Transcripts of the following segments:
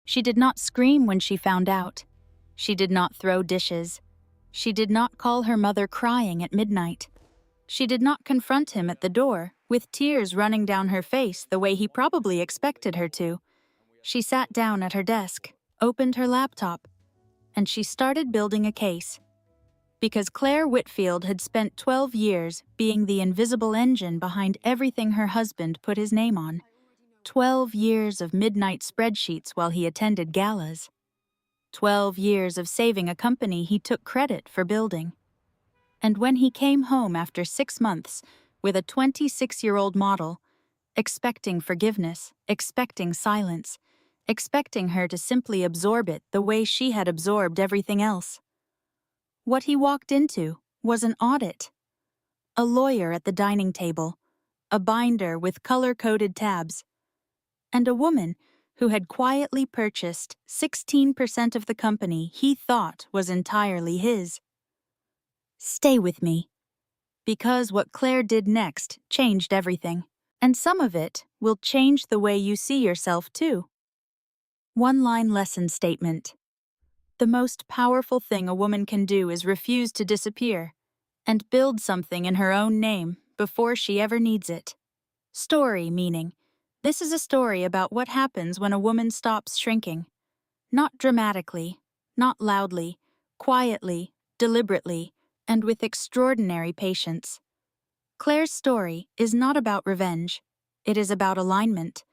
She did not scream when she found out. She did not throw dishes. She did not call her mother crying at midnight. She did not confront him at the door, with tears running down her face the way he probably expected her to. She sat down at her desk, opened her laptop, and she started building a case. Because Claire Whitfield had spent 12 years being the invisible engine behind everything her husband put his name on. 12 years of midnight spreadsheets while he attended galas. 12 years of saving a company he took credit for building. And when he came home after 6 months with a 26-year-old model, expecting forgiveness, expecting silence, expecting her to simply absorb it the way she had absorbed everything else. What he walked into was an audit. A lawyer at the dining table, a binder with color-coded tabs, and a woman who had quietly purchased 16% of the company he thought was entirely his. Stay with me. Because what Claire did next changed everything, and some of it will change the way you see yourself too. One-line lesson statement. The most powerful thing a woman can do is refuse to disappear and build something in her own name before she ever needs it. Story meaning, this is a story about what happens when a woman stops shrinking. Not dramatically, not loudly, quietly, deliberately, and with extraordinary patience. Claire's story is not about revenge. It is about alignment.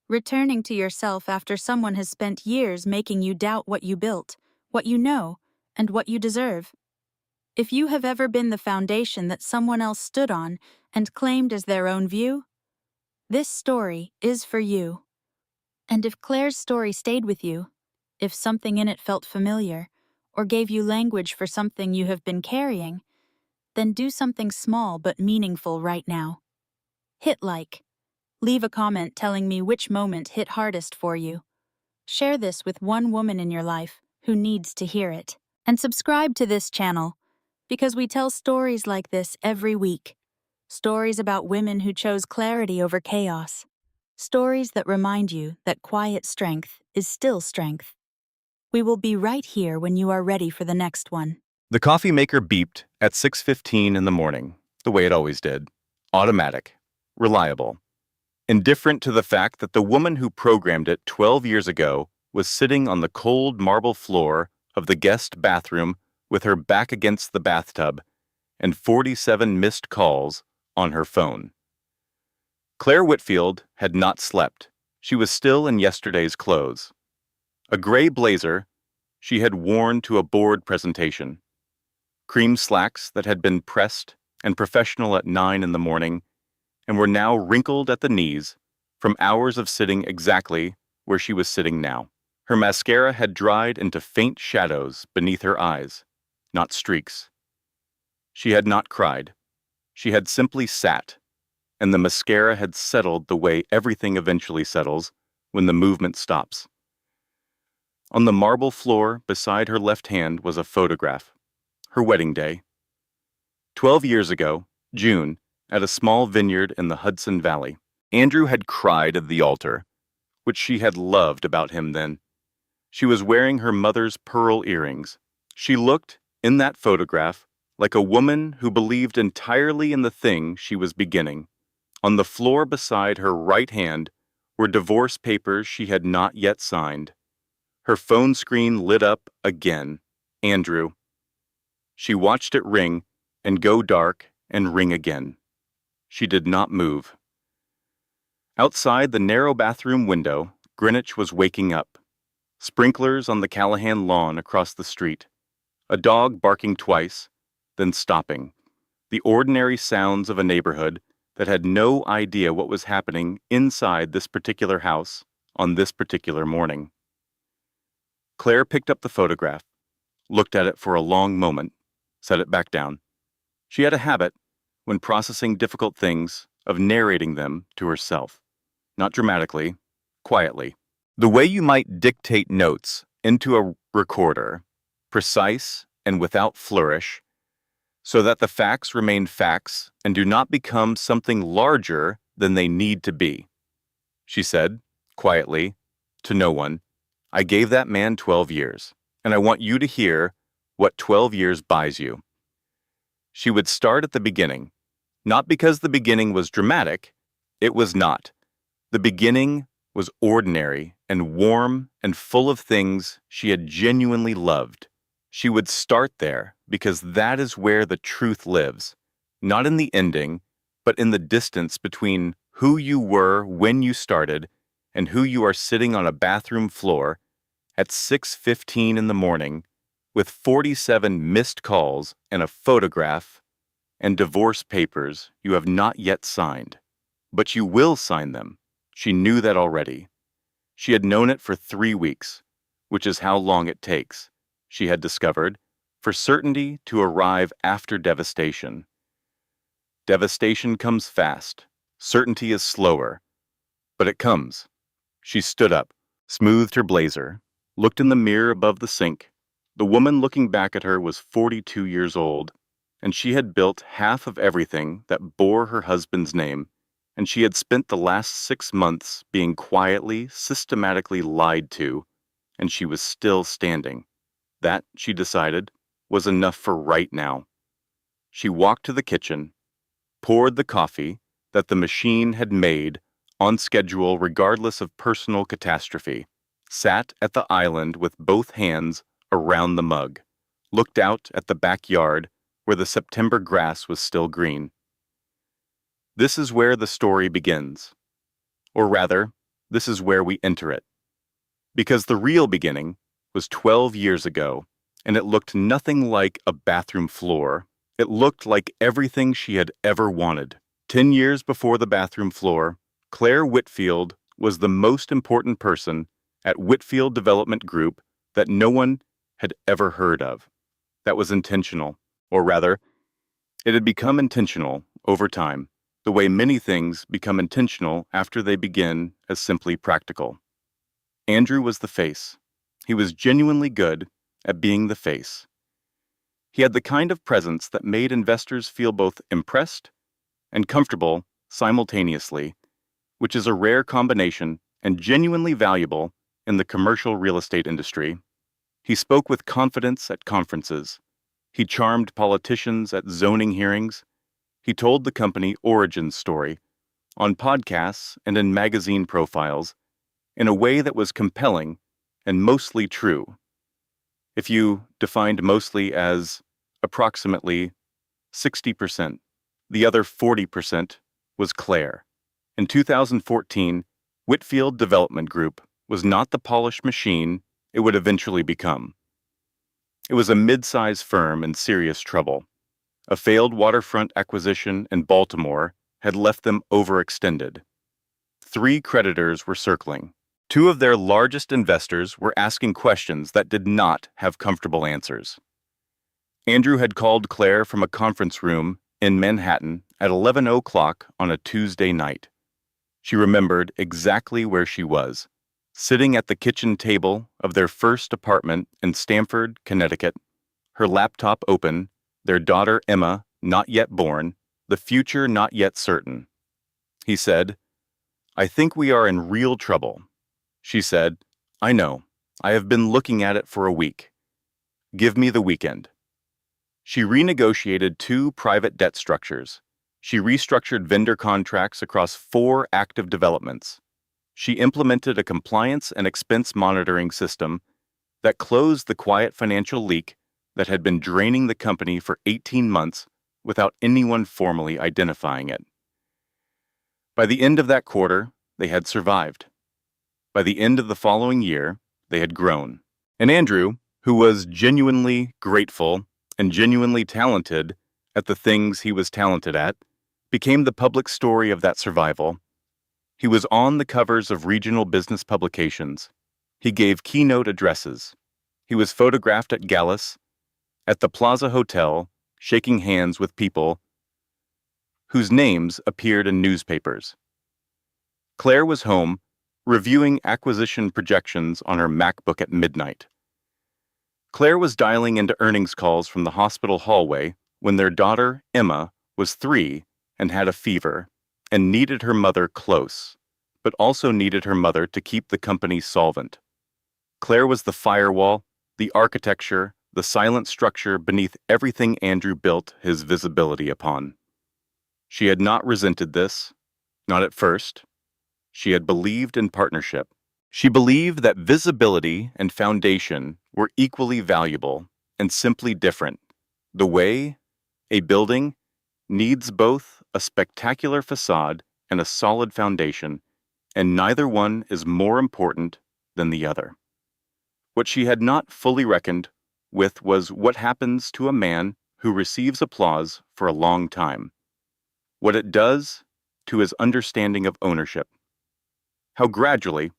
Returning to yourself after someone has spent years making you doubt what you built, what you know, and what you deserve. If you have ever been the foundation that someone else stood on and claimed as their own view, this story is for you. And if Claire's story stayed with you, if something in it felt familiar, or gave you language for something you have been carrying, then do something small but meaningful right now. Hit like. Leave a comment telling me which moment hit hardest for you. Share this with one woman in your life who needs to hear it. And subscribe to this channel, because we tell stories like this every week. Stories about women who chose clarity over chaos. Stories that remind you that quiet strength is still strength. We will be right here when you are ready for the next one. The coffee maker beeped at 6:15 in the morning, the way it always did. Automatic. Reliable. Indifferent to the fact that the woman who programmed it 12 years ago was sitting on the cold marble floor of the guest bathroom with her back against the bathtub and 47 missed calls on her phone. Claire Whitfield had not slept. She was still in yesterday's clothes. A gray blazer she had worn to a board presentation. Cream slacks that had been pressed and professional at 9 in the morning and were now wrinkled at the knees from hours of sitting exactly where she was sitting now. Her mascara had dried into faint shadows beneath her eyes, not streaks. She had not cried. She had simply sat, and the mascara had settled the way everything eventually settles when the movement stops. On the marble floor beside her left hand was a photograph, her wedding day. 12 years ago, June, at a small vineyard in the Hudson Valley. Andrew had cried at the altar, which she had loved about him then. She was wearing her mother's pearl earrings. She looked, in that photograph, like a woman who believed entirely in the thing she was beginning. On the floor beside her right hand were divorce papers she had not yet signed. Her phone screen lit up again. Andrew. She watched it ring and go dark and ring again. She did not move. Outside the narrow bathroom window, Greenwich was waking up. Sprinklers on the Callahan lawn across the street. A dog barking twice, then stopping. The ordinary sounds of a neighborhood that had no idea what was happening inside this particular house on this particular morning. Claire picked up the photograph, looked at it for a long moment, set it back down. She had a habit, when processing difficult things, of narrating them to herself. Not dramatically, quietly. The way you might dictate notes into a recorder, precise and without flourish, so that the facts remain facts and do not become something larger than they need to be. She said, quietly, to no one, I gave that man 12 years, and I want you to hear what 12 years buys you. She would start at the beginning, not because the beginning was dramatic. It was not. The beginning was ordinary and warm and full of things she had genuinely loved. She would start there because that is where the truth lives, not in the ending, but in the distance between who you were when you started and who you are sitting on a bathroom floor at 6:15 in the morning with 47 missed calls and a photograph and divorce papers you have not yet signed. But you will sign them. She knew that already. She had known it for 3 weeks, which is how long it takes, she had discovered, for certainty to arrive after devastation. Devastation comes fast. Certainty is slower. But it comes. She stood up, smoothed her blazer, looked in the mirror above the sink. The woman looking back at her was 42 years old, and she had built half of everything that bore her husband's name, and she had spent the last 6 months being quietly, systematically lied to, and she was still standing. That, she decided, was enough for right now. She walked to the kitchen, poured the coffee that the machine had made on schedule regardless of personal catastrophe, sat at the island with both hands around the mug, looked out at the backyard where the September grass was still green. This is where the story begins. Or rather, this is where we enter it. Because the real beginning was 12 years ago, and it looked nothing like a bathroom floor. It looked like everything she had ever wanted. 10 years before the bathroom floor, Claire Whitfield was the most important person at Whitfield Development Group that no one had ever heard of. That was intentional. Or rather, it had become intentional over time, the way many things become intentional after they begin as simply practical. Andrew was the face. He was genuinely good at being the face. He had the kind of presence that made investors feel both impressed and comfortable simultaneously, which is a rare combination and genuinely valuable in the commercial real estate industry. He spoke with confidence at conferences. He charmed politicians at zoning hearings. He told the company origin story on podcasts and in magazine profiles in a way that was compelling and mostly true. If you defined mostly as approximately 60%, the other 40% was Claire. In 2014, Whitfield Development Group was not the polished machine it would eventually become. It was a mid-size firm in serious trouble. A failed waterfront acquisition in Baltimore had left them overextended. 3 creditors were circling. 2 of their largest investors were asking questions that did not have comfortable answers. Andrew had called Claire from a conference room in Manhattan at 11 o'clock on a Tuesday night. She remembered exactly where she was, sitting at the kitchen table of their first apartment in Stamford, Connecticut, her laptop open, their daughter Emma not yet born, the future not yet certain. He said, "I think we are in real trouble." She said, "I know. I have been looking at it for a week. Give me the weekend." She renegotiated 2 private debt structures. She restructured vendor contracts across 4 active developments. She implemented a compliance and expense monitoring system that closed the quiet financial leak that had been draining the company for 18 months without anyone formally identifying it. By the end of that quarter, they had survived. By the end of the following year, they had grown. And Andrew, who was genuinely grateful and genuinely talented at the things he was talented at, became the public story of that survival. He was on the covers of regional business publications. He gave keynote addresses. He was photographed at galas, at the Plaza Hotel, shaking hands with people whose names appeared in newspapers. Claire was home, reviewing acquisition projections on her MacBook at midnight. Claire was dialing into earnings calls from the hospital hallway when their daughter, Emma, was 3 and had a fever and needed her mother close, but also needed her mother to keep the company solvent. Claire was the firewall, the architecture, the silent structure beneath everything Andrew built his visibility upon. She had not resented this, not at first. She had believed in partnership. She believed that visibility and foundation were equally valuable and simply different. The way a building needs both a spectacular facade and a solid foundation, and neither one is more important than the other. What she had not fully reckoned with was what happens to a man who receives applause for a long time, what it does to his understanding of ownership. How gradually,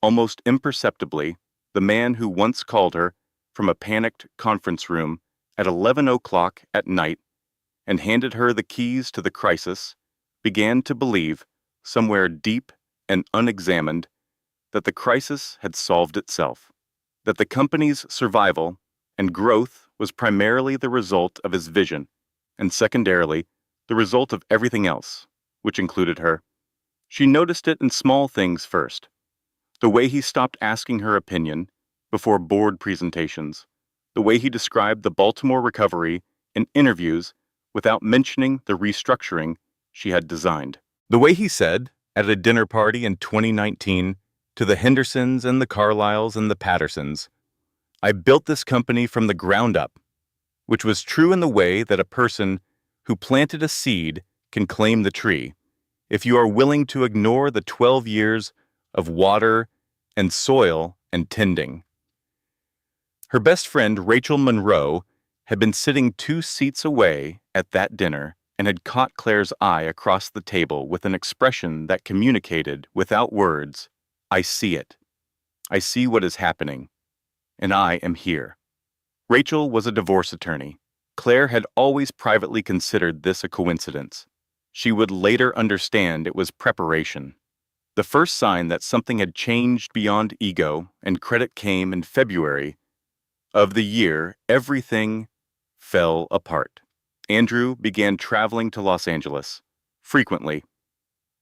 almost imperceptibly, the man who once called her from a panicked conference room at 11 o'clock at night and handed her the keys to the crisis began to believe, somewhere deep and unexamined, that the crisis had solved itself, that the company's survival and growth was primarily the result of his vision, and secondarily, the result of everything else, which included her. She noticed it in small things first. The way he stopped asking her opinion before board presentations, the way he described the Baltimore recovery in interviews without mentioning the restructuring she had designed. The way he said, at a dinner party in 2019, to the Hendersons and the Carlyles and the Pattersons, "I built this company from the ground up," which was true in the way that a person who planted a seed can claim the tree, if you are willing to ignore the 12 years of water and soil and tending. Her best friend, Rachel Monroe, had been sitting 2 seats away at that dinner and had caught Claire's eye across the table with an expression that communicated, without words, "I see it. I see what is happening. And I am here." Rachel was a divorce attorney. Claire had always privately considered this a coincidence. She would later understand it was preparation. The first sign that something had changed beyond ego and credit came in February of the year everything fell apart. Andrew began traveling to Los Angeles, frequently.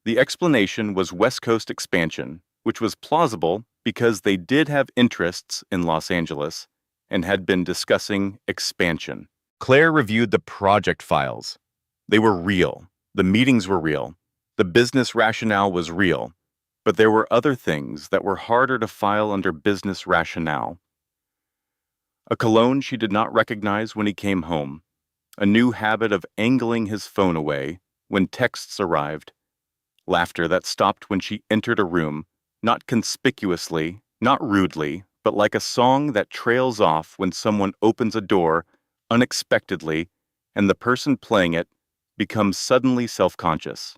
The explanation was West Coast expansion, which was plausible because they did have interests in Los Angeles and had been discussing expansion. Claire reviewed the project files. They were real. The meetings were real. The business rationale was real. But there were other things that were harder to file under business rationale. A cologne she did not recognize when he came home. A new habit of angling his phone away when texts arrived. Laughter that stopped when she entered a room, not conspicuously, not rudely, but like a song that trails off when someone opens a door unexpectedly and the person playing it becomes suddenly self-conscious.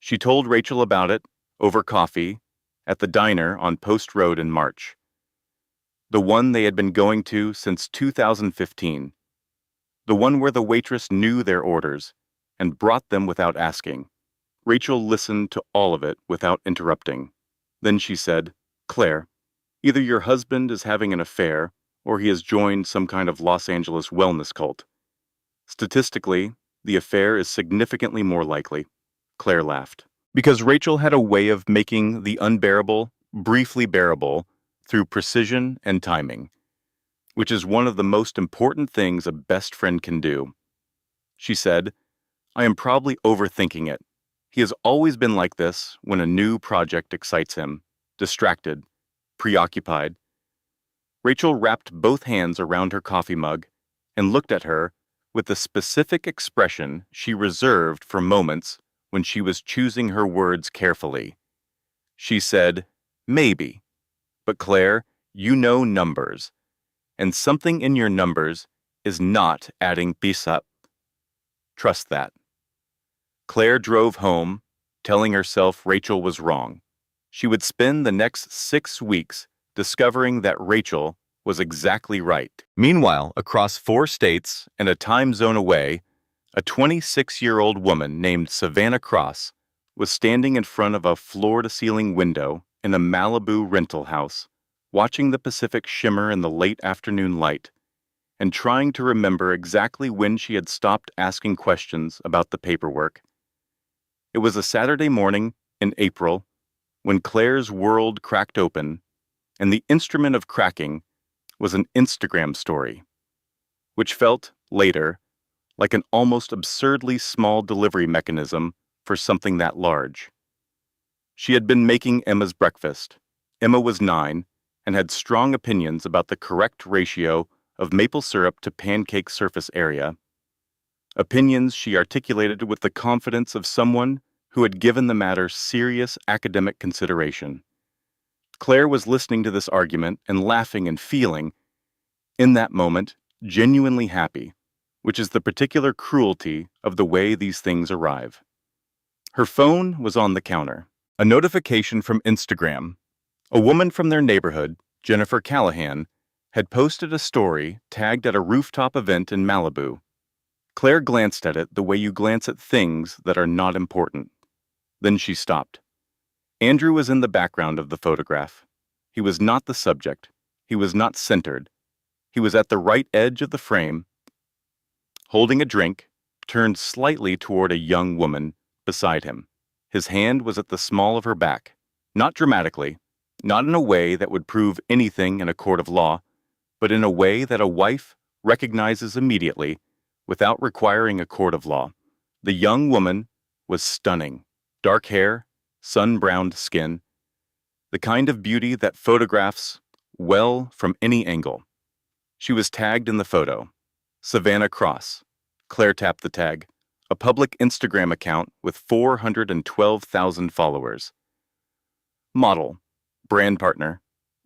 She told Rachel about it, over coffee, at the diner on Post Road in March. The one they had been going to since 2015. The one where the waitress knew their orders and brought them without asking. Rachel listened to all of it without interrupting. Then she said, "Claire, either your husband is having an affair or he has joined some kind of Los Angeles wellness cult. Statistically, the affair is significantly more likely." Claire laughed. Because Rachel had a way of making the unbearable briefly bearable through precision and timing, which is one of the most important things a best friend can do. She said, "I am probably overthinking it. He has always been like this when a new project excites him, distracted, preoccupied." Rachel wrapped both hands around her coffee mug and looked at her with the specific expression she reserved for moments when she was choosing her words carefully. She said, "Maybe. But Claire, you know numbers, and something in your numbers is not adding peace up. Trust that." Claire drove home, telling herself Rachel was wrong. She would spend the next 6 weeks discovering that Rachel was exactly right. Meanwhile, across 4 states and a time zone away, a 26-year-old woman named Savannah Cross was standing in front of a floor-to-ceiling window in a Malibu rental house, watching the Pacific shimmer in the late afternoon light, and trying to remember exactly when she had stopped asking questions about the paperwork. It was a Saturday morning in April when Claire's world cracked open and the instrument of cracking was an Instagram story, which felt, later, like an almost absurdly small delivery mechanism for something that large. She had been making Emma's breakfast. Emma was 9 and had strong opinions about the correct ratio of maple syrup to pancake surface area. Opinions she articulated with the confidence of someone who had given the matter serious academic consideration. Claire was listening to this argument and laughing and feeling, in that moment, genuinely happy, which is the particular cruelty of the way these things arrive. Her phone was on the counter. A notification from Instagram. A woman from their neighborhood, Jennifer Callahan, had posted a story tagged at a rooftop event in Malibu. Claire glanced at it the way you glance at things that are not important. Then she stopped. Andrew was in the background of the photograph. He was not the subject. He was not centered. He was at the right edge of the frame, holding a drink, turned slightly toward a young woman beside him. His hand was at the small of her back, not dramatically, not in a way that would prove anything in a court of law, but in a way that a wife recognizes immediately without requiring a court of law. The young woman was stunning. Dark hair, sun-browned skin, the kind of beauty that photographs well from any angle. She was tagged in the photo. Savannah Cross. Claire tapped the tag. A public Instagram account with 412,000 followers. Model. Brand partner.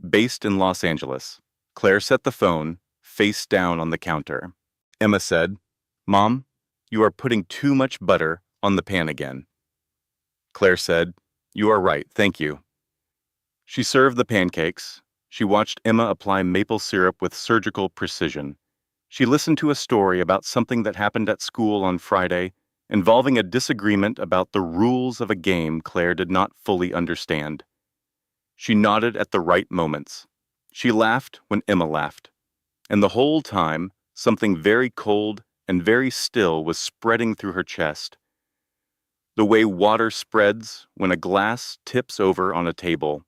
Based in Los Angeles. Claire set the phone face down on the counter. Emma said, "Mom, you are putting too much butter on the pan again." Claire said, "You are right, thank you." She served the pancakes. She watched Emma apply maple syrup with surgical precision. She listened to a story about something that happened at school on Friday, involving a disagreement about the rules of a game Claire did not fully understand. She nodded at the right moments. She laughed when Emma laughed. And the whole time, something very cold and very still was spreading through her chest. The way water spreads when a glass tips over on a table,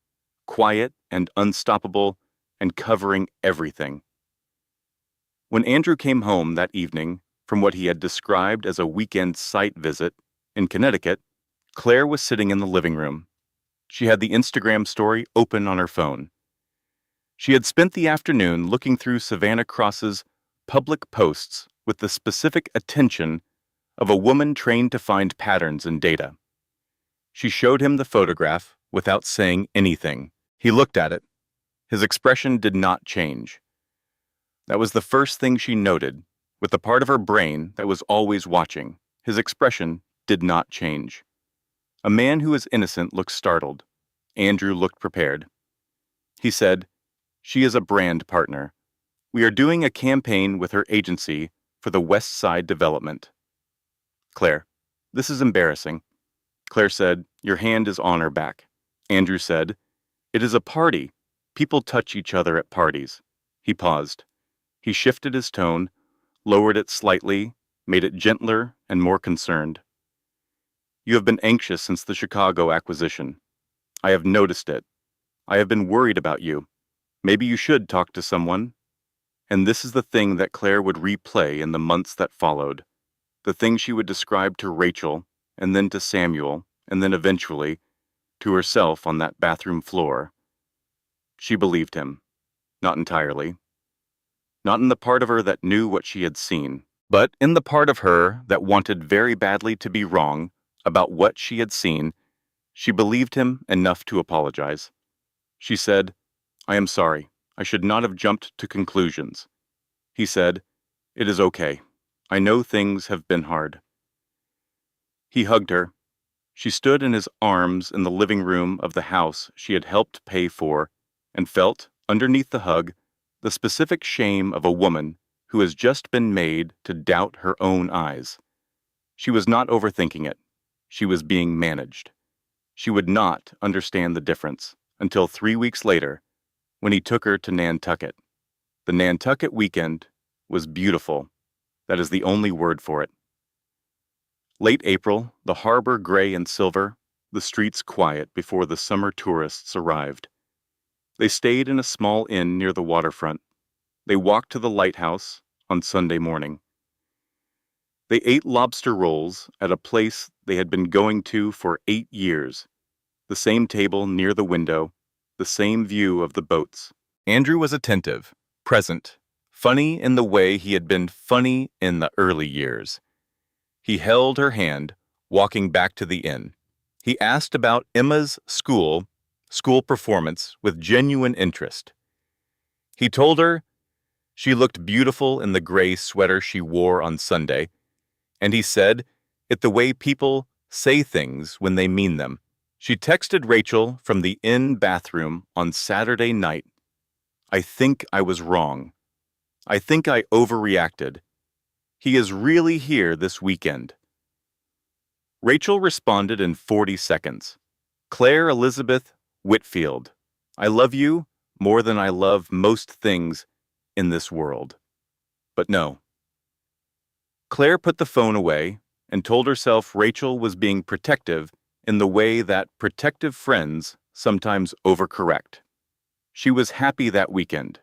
quiet and unstoppable and covering everything. When Andrew came home that evening from what he had described as a weekend site visit in Connecticut, Claire was sitting in the living room. She had the Instagram story open on her phone. She had spent the afternoon looking through Savannah Cross's public posts with the specific attention of a woman trained to find patterns in data. She showed him the photograph without saying anything. He looked at it. His expression did not change. That was the first thing she noted, with the part of her brain that was always watching. His expression did not change. A man who is innocent looked startled. Andrew looked prepared. He said, "She is a brand partner. We are doing a campaign with her agency for the West Side development." Claire, "This is embarrassing." Claire said, "Your hand is on her back." Andrew said, "It is a party. People touch each other at parties." He paused. He shifted his tone, lowered it slightly, made it gentler and more concerned. "You have been anxious since the Chicago acquisition. I have noticed it. I have been worried about you. Maybe you should talk to someone." And this is the thing that Claire would replay in the months that followed. The thing she would describe to Rachel, and then to Samuel, and then eventually to herself on that bathroom floor. She believed him. Not entirely. Not in the part of her that knew what she had seen, but in the part of her that wanted very badly to be wrong about what she had seen. She believed him enough to apologize. She said, "I am sorry. I should not have jumped to conclusions." He said, "It is okay. I know things have been hard." He hugged her. She stood in his arms in the living room of the house she had helped pay for and felt, underneath the hug, the specific shame of a woman who has just been made to doubt her own eyes. She was not overthinking it. She was being managed. She would not understand the difference until 3 weeks later, when he took her to Nantucket. The Nantucket weekend was beautiful. That is the only word for it. Late April, the harbor gray and silver, the streets quiet before the summer tourists arrived. They stayed in a small inn near the waterfront. They walked to the lighthouse on Sunday morning. They ate lobster rolls at a place they had been going to for 8 years. The same table near the window, the same view of the boats. Andrew was attentive, present, funny in the way he had been funny in the early years. He held her hand, walking back to the inn. He asked about Emma's school performance with genuine interest. He told her she looked beautiful in the gray sweater she wore on Sunday, and he said it the way people say things when they mean them. She texted Rachel from the inn bathroom on Saturday night. I think I was wrong. I think I overreacted. He is really here this weekend. Rachel responded in 40 seconds. Claire Elizabeth Whitfield, I love you more than I love most things in this world. But no. Claire put the phone away and told herself Rachel was being protective in the way that protective friends sometimes overcorrect. She was happy that weekend.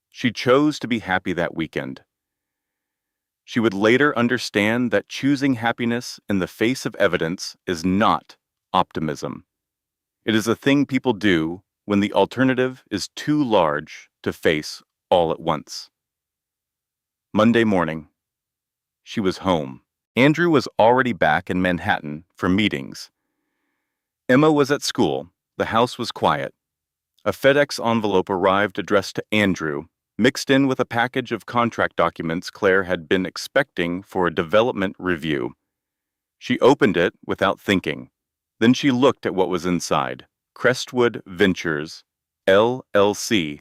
She chose to be happy that weekend. She would later understand that choosing happiness in the face of evidence is not optimism. It is a thing people do when the alternative is too large to face all at once. Monday morning. She was home. Andrew was already back in Manhattan for meetings. Emma was at school. The house was quiet. A FedEx envelope arrived addressed to Andrew, mixed in with a package of contract documents Claire had been expecting for a development review. She opened it without thinking. Then she looked at what was inside. Crestwood Ventures, LLC,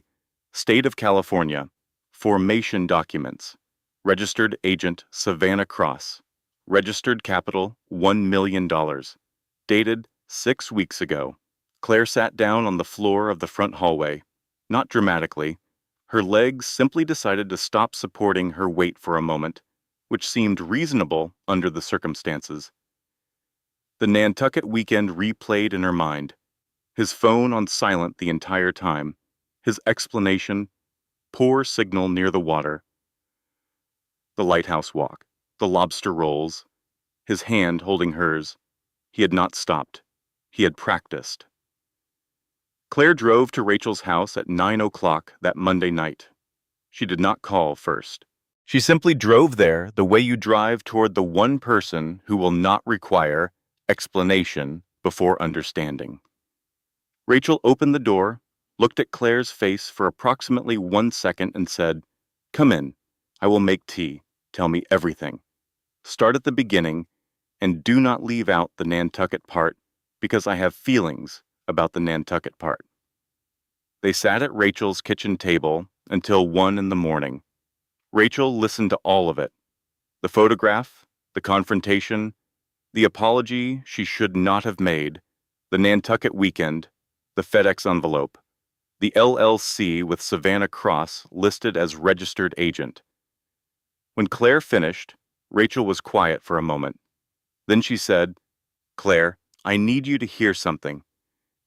State of California, formation documents. Registered agent Savannah Cross. Registered capital $1 million. Dated 6 weeks ago. Claire sat down on the floor of the front hallway. Not dramatically. Her legs simply decided to stop supporting her weight for a moment, which seemed reasonable under the circumstances. The Nantucket weekend replayed in her mind. His phone on silent the entire time. His explanation, poor signal near the water. The lighthouse walk, the lobster rolls, his hand holding hers. He had not stopped. He had practiced. Claire drove to Rachel's house at 9 o'clock that Monday night. She did not call first. She simply drove there the way you drive toward the one person who will not require explanation before understanding. Rachel opened the door, looked at Claire's face for approximately 1 second and said, "Come in. I will make tea. Tell me everything. Start at the beginning and do not leave out the Nantucket part because I have feelings about the Nantucket part." They sat at Rachel's kitchen table until 1 in the morning. Rachel listened to all of it. The photograph, the confrontation, the apology she should not have made, the Nantucket weekend, the FedEx envelope, the LLC with Savannah Cross listed as registered agent. When Claire finished, Rachel was quiet for a moment. Then she said, "Claire, I need you to hear something,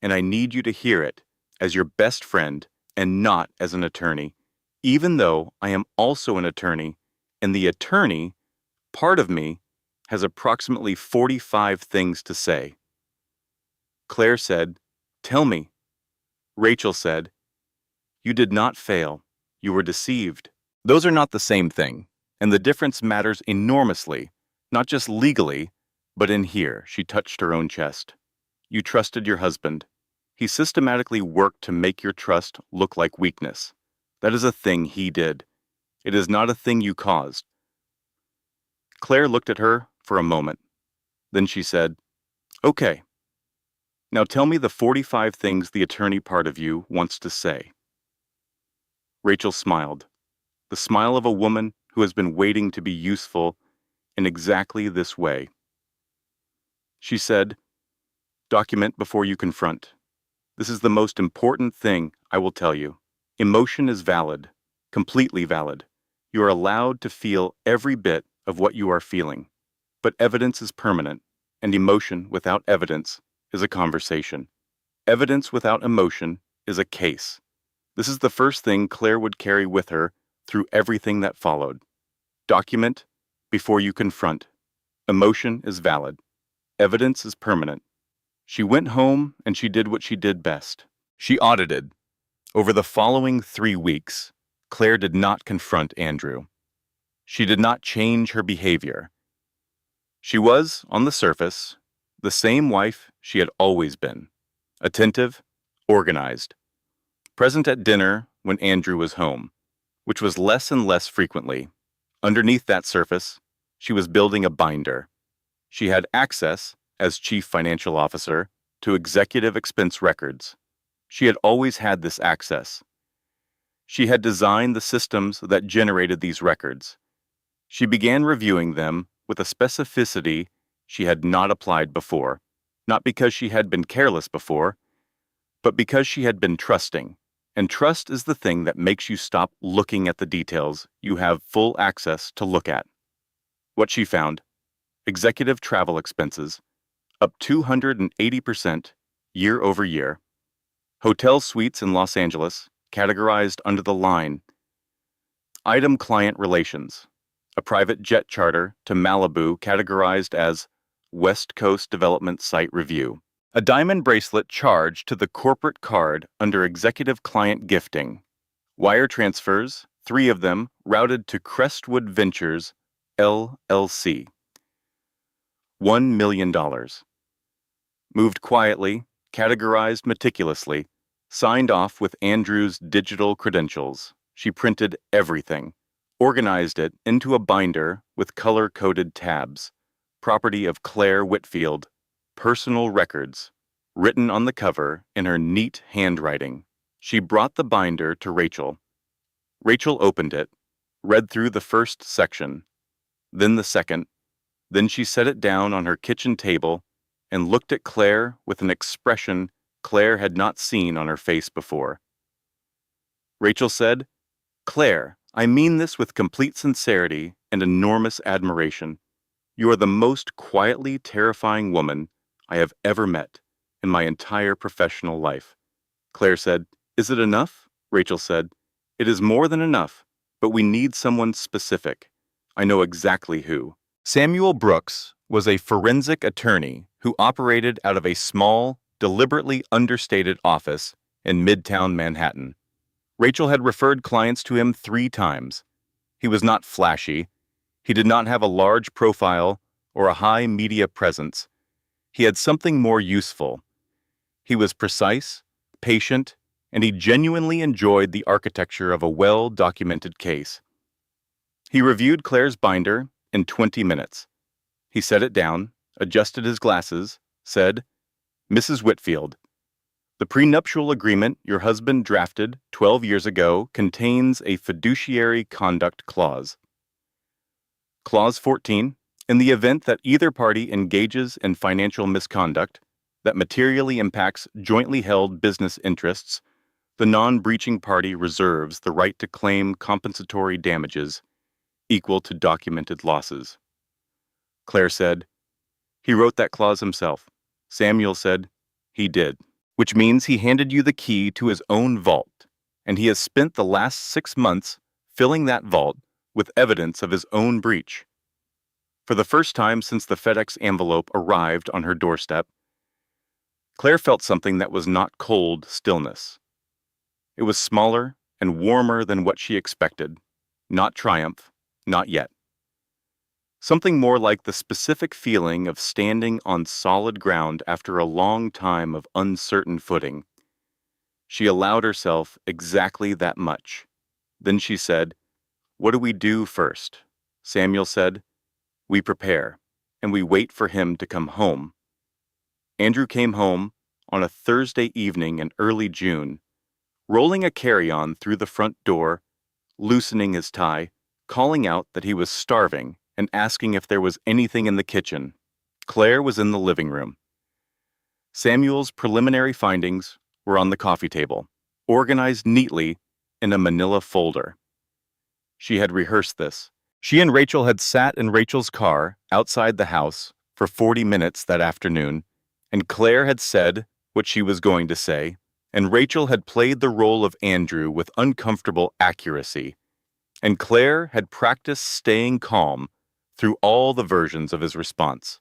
and I need you to hear it as your best friend and not as an attorney, even though I am also an attorney, and the attorney, part of me, has approximately 45 things to say." Claire said, "Tell me." Rachel said, "You did not fail. You were deceived." Those are not the same thing, and the difference matters enormously, not just legally, but in here. She touched her own chest. You trusted your husband. He systematically worked to make your trust look like weakness. That is a thing he did. It is not a thing you caused. Claire looked at her for a moment. Then she said, "Okay. Now tell me the 45 things the attorney part of you wants to say." Rachel smiled. The smile of a woman who has been waiting to be useful in exactly this way. She said, "Document before you confront. This is the most important thing I will tell you. Emotion is valid, completely valid. You are allowed to feel every bit of what you are feeling. But evidence is permanent, and emotion without evidence is a conversation. Evidence without emotion is a case. This is the first thing Claire would carry with her through everything that followed. Document before you confront. Emotion is valid. Evidence is permanent. She went home and she did what she did best. She audited. Over the following 3 weeks, Claire did not confront Andrew. She did not change her behavior. She was, on the surface, the same wife she had always been. Attentive, organized. Present at dinner when Andrew was home, which was less and less frequently. Underneath that surface, she was building a binder. She had access, as chief financial officer, to executive expense records. She had always had this access. She had designed the systems that generated these records. She began reviewing them with a specificity she had not applied before, not because she had been careless before, but because she had been trusting. And trust is the thing that makes you stop looking at the details you have full access to look at. What she found: executive travel expenses, up 280% year over year. Hotel suites in Los Angeles, categorized under the line. Item client relations, a private jet charter to Malibu categorized as West Coast Development Site Review. A diamond bracelet charged to the corporate card under executive client gifting. Wire transfers, 3 of them routed to Crestwood Ventures, LLC. $1 million. Moved quietly, categorized meticulously, signed off with Andrew's digital credentials. She printed everything, organized it into a binder with color-coded tabs. Property of Claire Whitfield. Personal records, written on the cover in her neat handwriting. She brought the binder to Rachel. Rachel opened it, read through the first section, then the second. Then she set it down on her kitchen table and looked at Claire with an expression Claire had not seen on her face before. Rachel said, "Claire, I mean this with complete sincerity and enormous admiration. You are the most quietly terrifying woman I have ever met in my entire professional life." Claire said, "Is it enough?" Rachel said, "It is more than enough, but we need someone specific. I know exactly who." Samuel Brooks was a forensic attorney who operated out of a small, deliberately understated office in Midtown Manhattan. Rachel had referred clients to him 3 times. He was not flashy. He did not have a large profile or a high media presence. He had something more useful. He was precise, patient, and he genuinely enjoyed the architecture of a well-documented case. He reviewed Claire's binder in 20 minutes. He set it down, adjusted his glasses, said, "Mrs. Whitfield, the prenuptial agreement your husband drafted 12 years ago contains a fiduciary conduct clause. Clause 14. In the event that either party engages in financial misconduct that materially impacts jointly held business interests, the non-breaching party reserves the right to claim compensatory damages equal to documented losses." Claire said, "He wrote that clause himself." Samuel said, "He did, which means he handed you the key to his own vault, and he has spent the last 6 months filling that vault with evidence of his own breach." For the first time since the FedEx envelope arrived on her doorstep, Claire felt something that was not cold stillness. It was smaller and warmer than what she expected. Not triumph, not yet. Something more like the specific feeling of standing on solid ground after a long time of uncertain footing. She allowed herself exactly that much. Then she said, "What do we do first?" Samuel said, "We prepare, and we wait for him to come home." Andrew came home on a Thursday evening in early June, rolling a carry-on through the front door, loosening his tie, calling out that he was starving and asking if there was anything in the kitchen. Claire was in the living room. Samuel's preliminary findings were on the coffee table, organized neatly in a manila folder. She had rehearsed this. She and Rachel had sat in Rachel's car outside the house for 40 minutes that afternoon, and Claire had said what she was going to say, And Rachel had played the role of Andrew with uncomfortable accuracy, and Claire had practiced staying calm through all the versions of his response.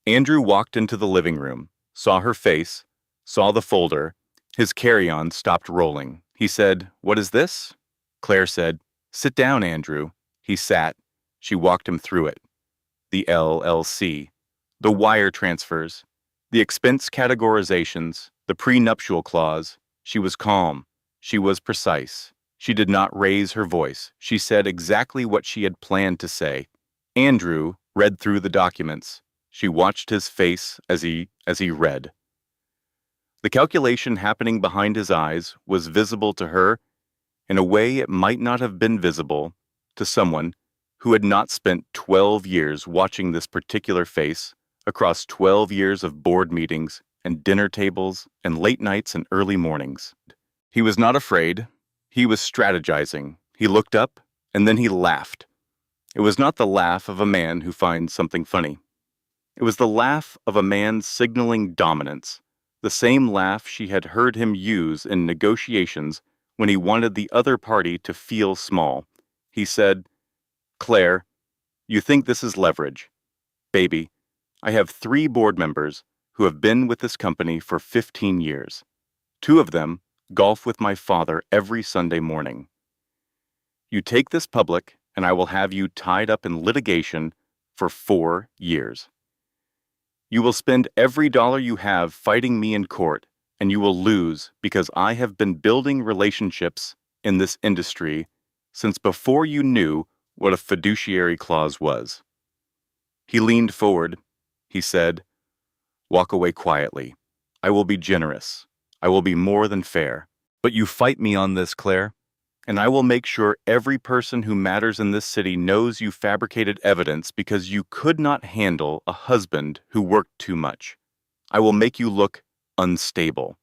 Andrew walked into the living room, saw her face, saw the folder. His carry-on stopped rolling. He said, "What is this?" Claire said, "Sit down, Andrew." He sat. She walked him through it. The LLC, the wire transfers, the expense categorizations, the prenuptial clause. She was calm. She was precise. She did not raise her voice. She said exactly what she had planned to say. Andrew read through the documents. She watched his face as he read. The calculation happening behind his eyes was visible to her in a way it might not have been visible to someone who had not spent 12 years watching this particular face across 12 years of board meetings and dinner tables and late nights and early mornings. He was not afraid. He was strategizing. He looked up, and then he laughed. It was not the laugh of a man who finds something funny. It was the laugh of a man signaling dominance, the same laugh she had heard him use in negotiations when he wanted the other party to feel small. He said, "Claire, you think this is leverage. Baby, I have 3 board members who have been with this company for 15 years. 2 of them golf with my father every Sunday morning. You take this public, and I will have you tied up in litigation for 4 years. You will spend every dollar you have fighting me in court, and you will lose because I have been building relationships in this industry since before you knew what a fiduciary clause was." He leaned forward. He said, "Walk away quietly. I will be generous. I will be more than fair. But you fight me on this, Claire, and I will make sure every person who matters in this city knows you fabricated evidence because you could not handle a husband who worked too much. I will make you look unstable.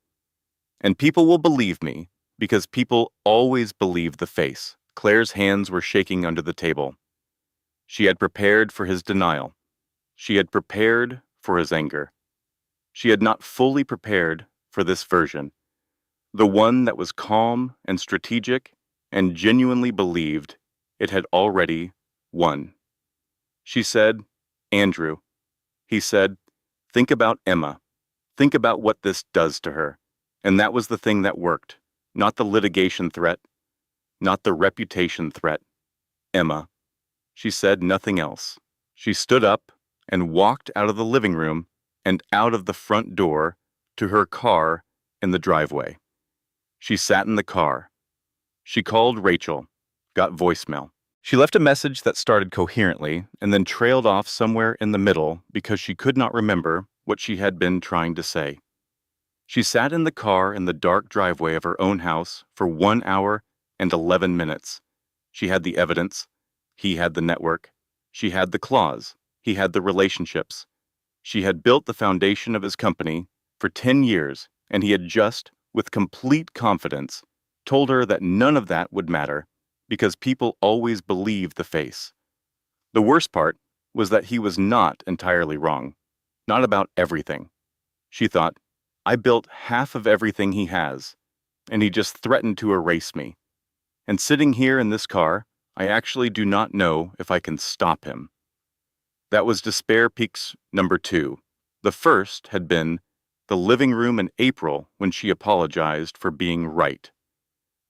And people will believe me because people always believe the face." Claire's hands were shaking under the table. She had prepared for his denial. She had prepared for his anger. She had not fully prepared for this version, the one that was calm and strategic and genuinely believed it had already won. She said, "Andrew," he said, "think about Emma. Think about what this does to her." And that was the thing that worked, not the litigation threat, not the reputation threat. Emma. She said nothing else. She stood up and walked out of the living room and out of the front door to her car in the driveway. She sat in the car. She called Rachel, got voicemail. She left a message that started coherently and then trailed off somewhere in the middle because she could not remember what she had been trying to say. She sat in the car in the dark driveway of her own house for 1 hour and 11 minutes. She had the evidence. He had the network. She had the clause. He had the relationships. She had built the foundation of his company for 10 years, and he had just, with complete confidence, told her that none of that would matter because people always believe the face. The worst part was that he was not entirely wrong, not about everything. She thought, "I built half of everything he has, and he just threatened to erase me. And sitting here in this car, I actually do not know if I can stop him." That was Despair Peaks number 2. The first had been the living room in April when she apologized for being right.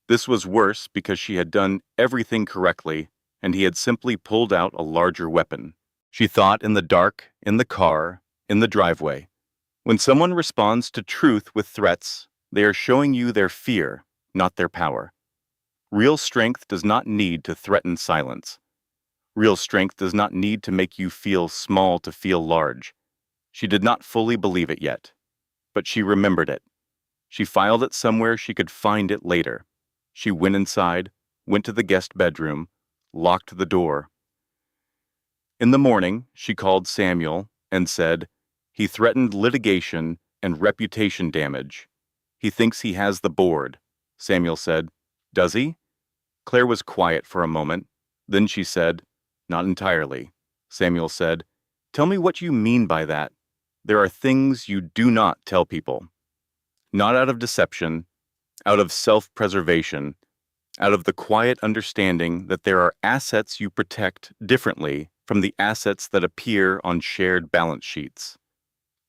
This was worse because she had done everything correctly and he had simply pulled out a larger weapon. She thought in the dark, in the car, in the driveway. When someone responds to truth with threats, they are showing you their fear, not their power. Real strength does not need to threaten silence. Real strength does not need to make you feel small to feel large. She did not fully believe it yet, but she remembered it. She filed it somewhere she could find it later. She went inside, went to the guest bedroom, locked the door. In the morning, she called Samuel and said, "He threatened litigation and reputation damage. He thinks he has the board." Samuel said, "Does he?" Claire was quiet for a moment. Then she said, "Not entirely." Samuel said, "Tell me what you mean by that. There are things you do not tell people." not out of deception, out of self-preservation, out of the quiet understanding that there are assets you protect differently from the assets that appear on shared balance sheets.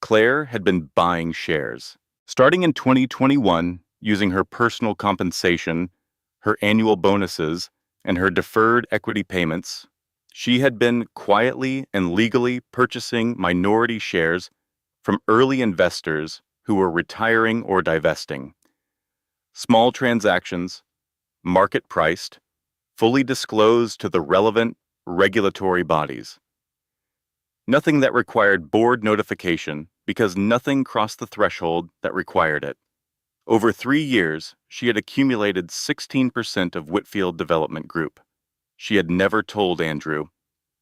Claire had been buying shares. Starting in 2021, using her personal compensation, her annual bonuses, and her deferred equity payments, she had been quietly and legally purchasing minority shares from early investors who were retiring or divesting. Small transactions, market-priced, fully disclosed to the relevant regulatory bodies. Nothing that required board notification because nothing crossed the threshold that required it. Over 3 years, she had accumulated 16% of Whitfield Development Group. She had never told Andrew,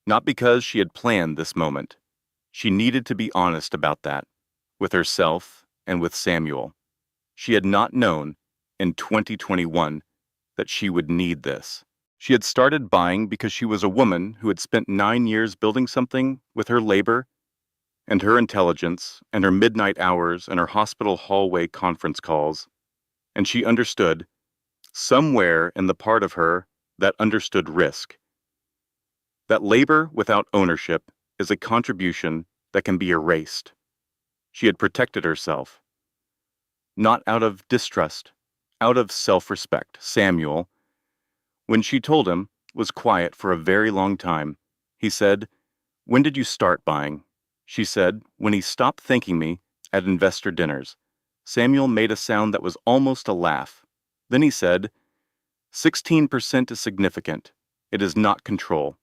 not because she had planned this moment. She needed to be honest about that, with herself and with Samuel. She had not known, in 2021, that she would need this. She had started buying because she was a woman who had spent 9 years building something with her labor and her intelligence and her midnight hours and her hospital hallway conference calls, and she understood, somewhere in the part of her that understood risk, that labor without ownership is a contribution that can be erased. She had protected herself, not out of distrust, out of self-respect. Samuel, when she told him, was quiet for a very long time. He said, "When did you start buying?" She said, "When he stopped thanking me at investor dinners." Samuel made a sound that was almost a laugh. Then he said, 16% is significant. It is not control.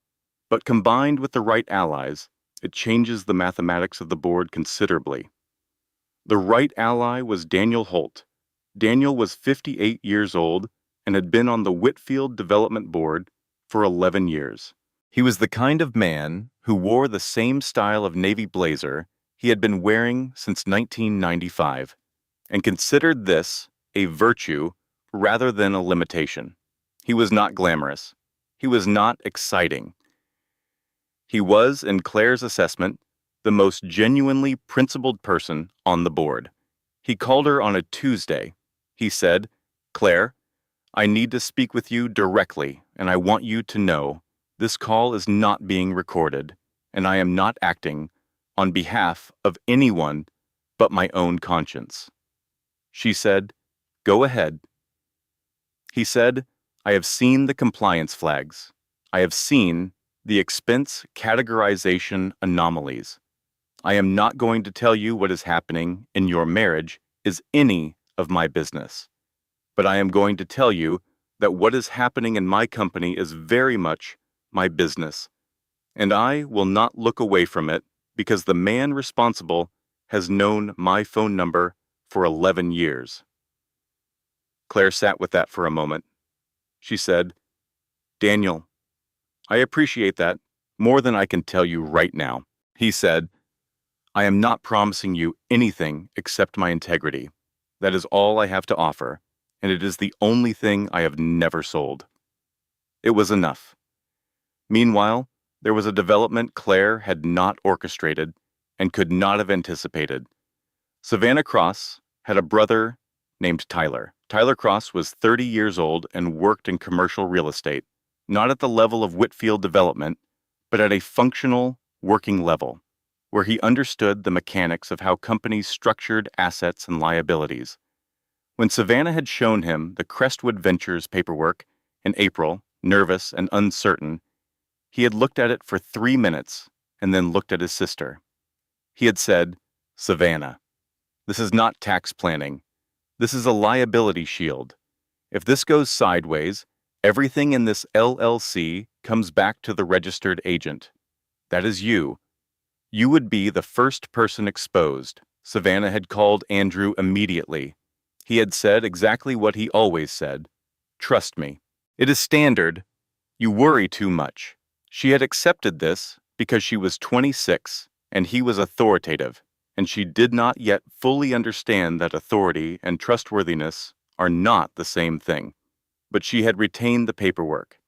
But combined with the right allies, it changes the mathematics of the board considerably. The right ally was Daniel Holt. Daniel was 58 years old and had been on the Whitfield Development Board for 11 years. He was the kind of man who wore the same style of navy blazer he had been wearing since 1995, and considered this a virtue rather than a limitation. He was not glamorous. He was not exciting. He was, in Claire's assessment, the most genuinely principled person on the board. He called her on a Tuesday. He said, "Claire, I need to speak with you directly, and I want you to know this call is not being recorded, and I am not acting on behalf of anyone but my own conscience." She said, "Go ahead." He said, "I have seen the compliance flags. I have seen the expense categorization anomalies. I am not going to tell you what is happening in your marriage is any of my business. But I am going to tell you that what is happening in my company is very much my business, and I will not look away from it because the man responsible has known my phone number for 11 years. Claire sat with that for a moment. She said, "Daniel, I appreciate that more than I can tell you right now." He said, "I am not promising you anything except my integrity. That is all I have to offer, and it is the only thing I have never sold." It was enough. Meanwhile, there was a development Claire had not orchestrated and could not have anticipated. Savannah Cross had a brother named Tyler. Tyler Cross was 30 years old and worked in commercial real estate, not at the level of Whitfield Development, but at a functional, working level, where he understood the mechanics of how companies structured assets and liabilities. When Savannah had shown him the Crestwood Ventures paperwork in April, nervous and uncertain, he had looked at it for 3 minutes and then looked at his sister. He had said, "Savannah, this is not tax planning. This is a liability shield. If this goes sideways, everything in this LLC comes back to the registered agent. That is you. You would be the first person exposed." Savannah had called Andrew immediately. He had said exactly what he always said. "Trust me. It is standard. You worry too much." She had accepted this because she was 26 and he was authoritative, and she did not yet fully understand that authority and trustworthiness are not the same thing. But she had retained the paperwork,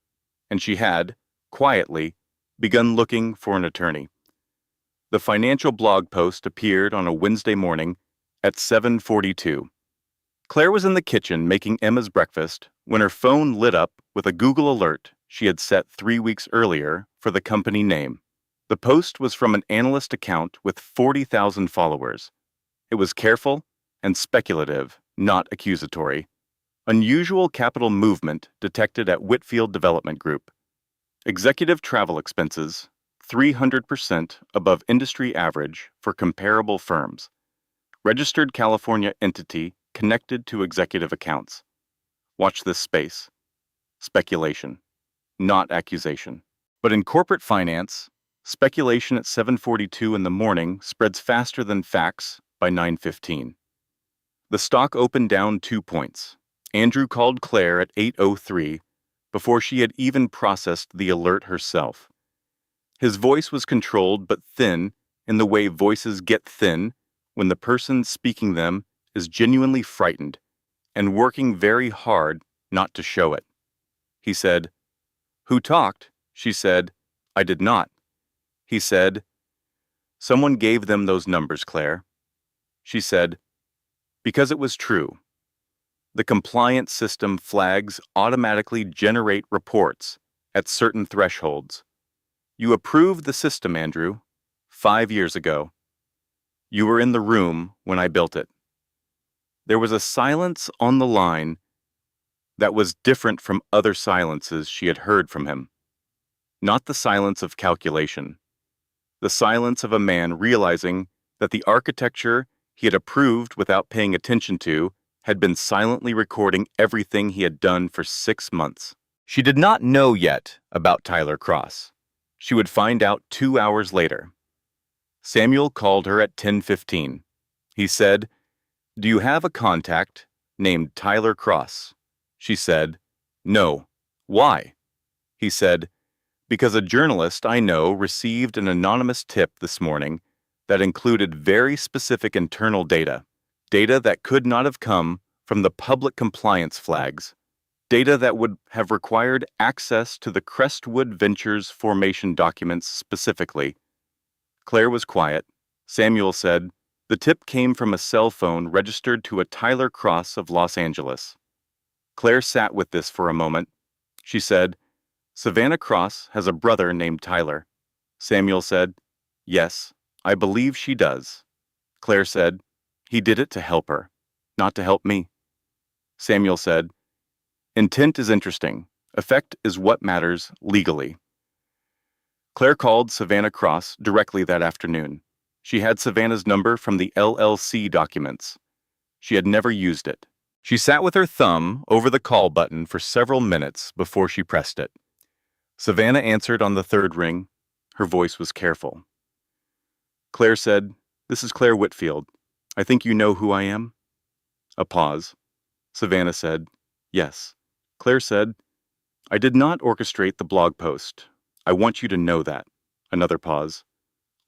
and she had, quietly, begun looking for an attorney. The financial blog post appeared on a Wednesday morning at 7:42. Claire was in the kitchen making Emma's breakfast when her phone lit up with a Google alert she had set 3 weeks earlier for the company name. The post was from an analyst account with 40,000 followers. It was careful and speculative, not accusatory. Unusual capital movement detected at Whitfield Development Group. Executive travel expenses, 300% above industry average for comparable firms. Registered California entity connected to executive accounts. Watch this space. Speculation, not accusation. But in corporate finance, speculation at 7:42 in the morning spreads faster than facts by 9:15. The stock opened down 2 points. Andrew called Claire at 8:03 before she had even processed the alert herself. His voice was controlled but thin in the way voices get thin when the person speaking them is genuinely frightened and working very hard not to show it. He said, "Who talked?" She said, "I did not." He said, "Someone gave them those numbers, Claire." She said, "Because it was true. The compliance system flags automatically generate reports at certain thresholds. You approved the system, Andrew, 5 years ago. You were in the room when I built it." There was a silence on the line that was different from other silences she had heard from him. Not the silence of calculation. The silence of a man realizing that the architecture he had approved without paying attention to had been silently recording everything he had done for 6 months. She did not know yet about Tyler Cross. She would find out 2 hours later. Samuel called her at 10:15. He said, "Do you have a contact named Tyler Cross?" She said, "No." "Why?" He said, "Because a journalist I know received an anonymous tip this morning that included very specific internal data that could not have come from the public compliance flags, data that would have required access to the Crestwood Ventures formation documents specifically." Claire was quiet. Samuel said, "The tip came from a cell phone registered to a Tyler Cross of Los Angeles." Claire sat with this for a moment. She said, "Savannah Cross has a brother named Tyler." Samuel said, "Yes, I believe she does." Claire said, "He did it to help her, not to help me." Samuel said, "Intent is interesting. Effect is what matters legally." Claire called Savannah Cross directly that afternoon. She had Savannah's number from the LLC documents. She had never used it. She sat with her thumb over the call button for several minutes before she pressed it. Savannah answered on the third ring. Her voice was careful. Claire said, "This is Claire Whitfield. I think you know who I am?" A pause. Savannah said, "Yes." Claire said, "I did not orchestrate the blog post. I want you to know that." Another pause.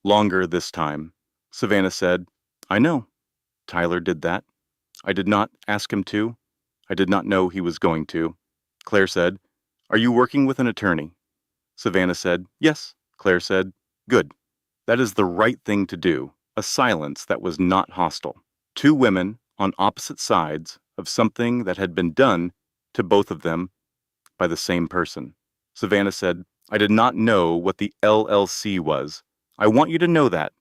Longer this time. Savannah said, "I know. Tyler did that. I did not ask him to. I did not know he was going to." Claire said, "Are you working with an attorney?" Savannah said, "Yes." Claire said, "Good. That is the right thing to do." A silence that was not hostile. Two women on opposite sides of something that had been done to both of them by the same person. Savannah said, "I did not know what the LLC was. I want you to know that.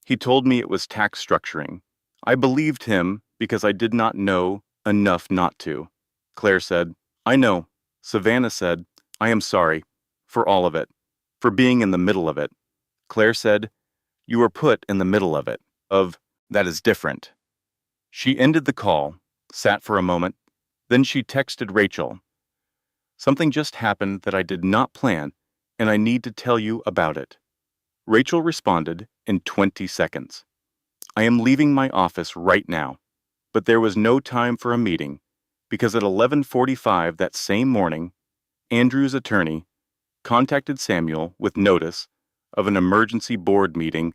He told me it was tax structuring. I believed him because I did not know enough not to." Claire said, "I know." Savannah said, "I am sorry for all of it, for being in the middle of it." Claire said, "You were put in the middle of it, that is different." She ended the call, sat for a moment, then she texted Rachel, "Something just happened that I did not plan, and I need to tell you about it." Rachel responded in 20 seconds. "I am leaving my office right now, but there was no time for a meeting because at 11:45 that same morning, Andrew's attorney contacted Samuel with notice of an emergency board meeting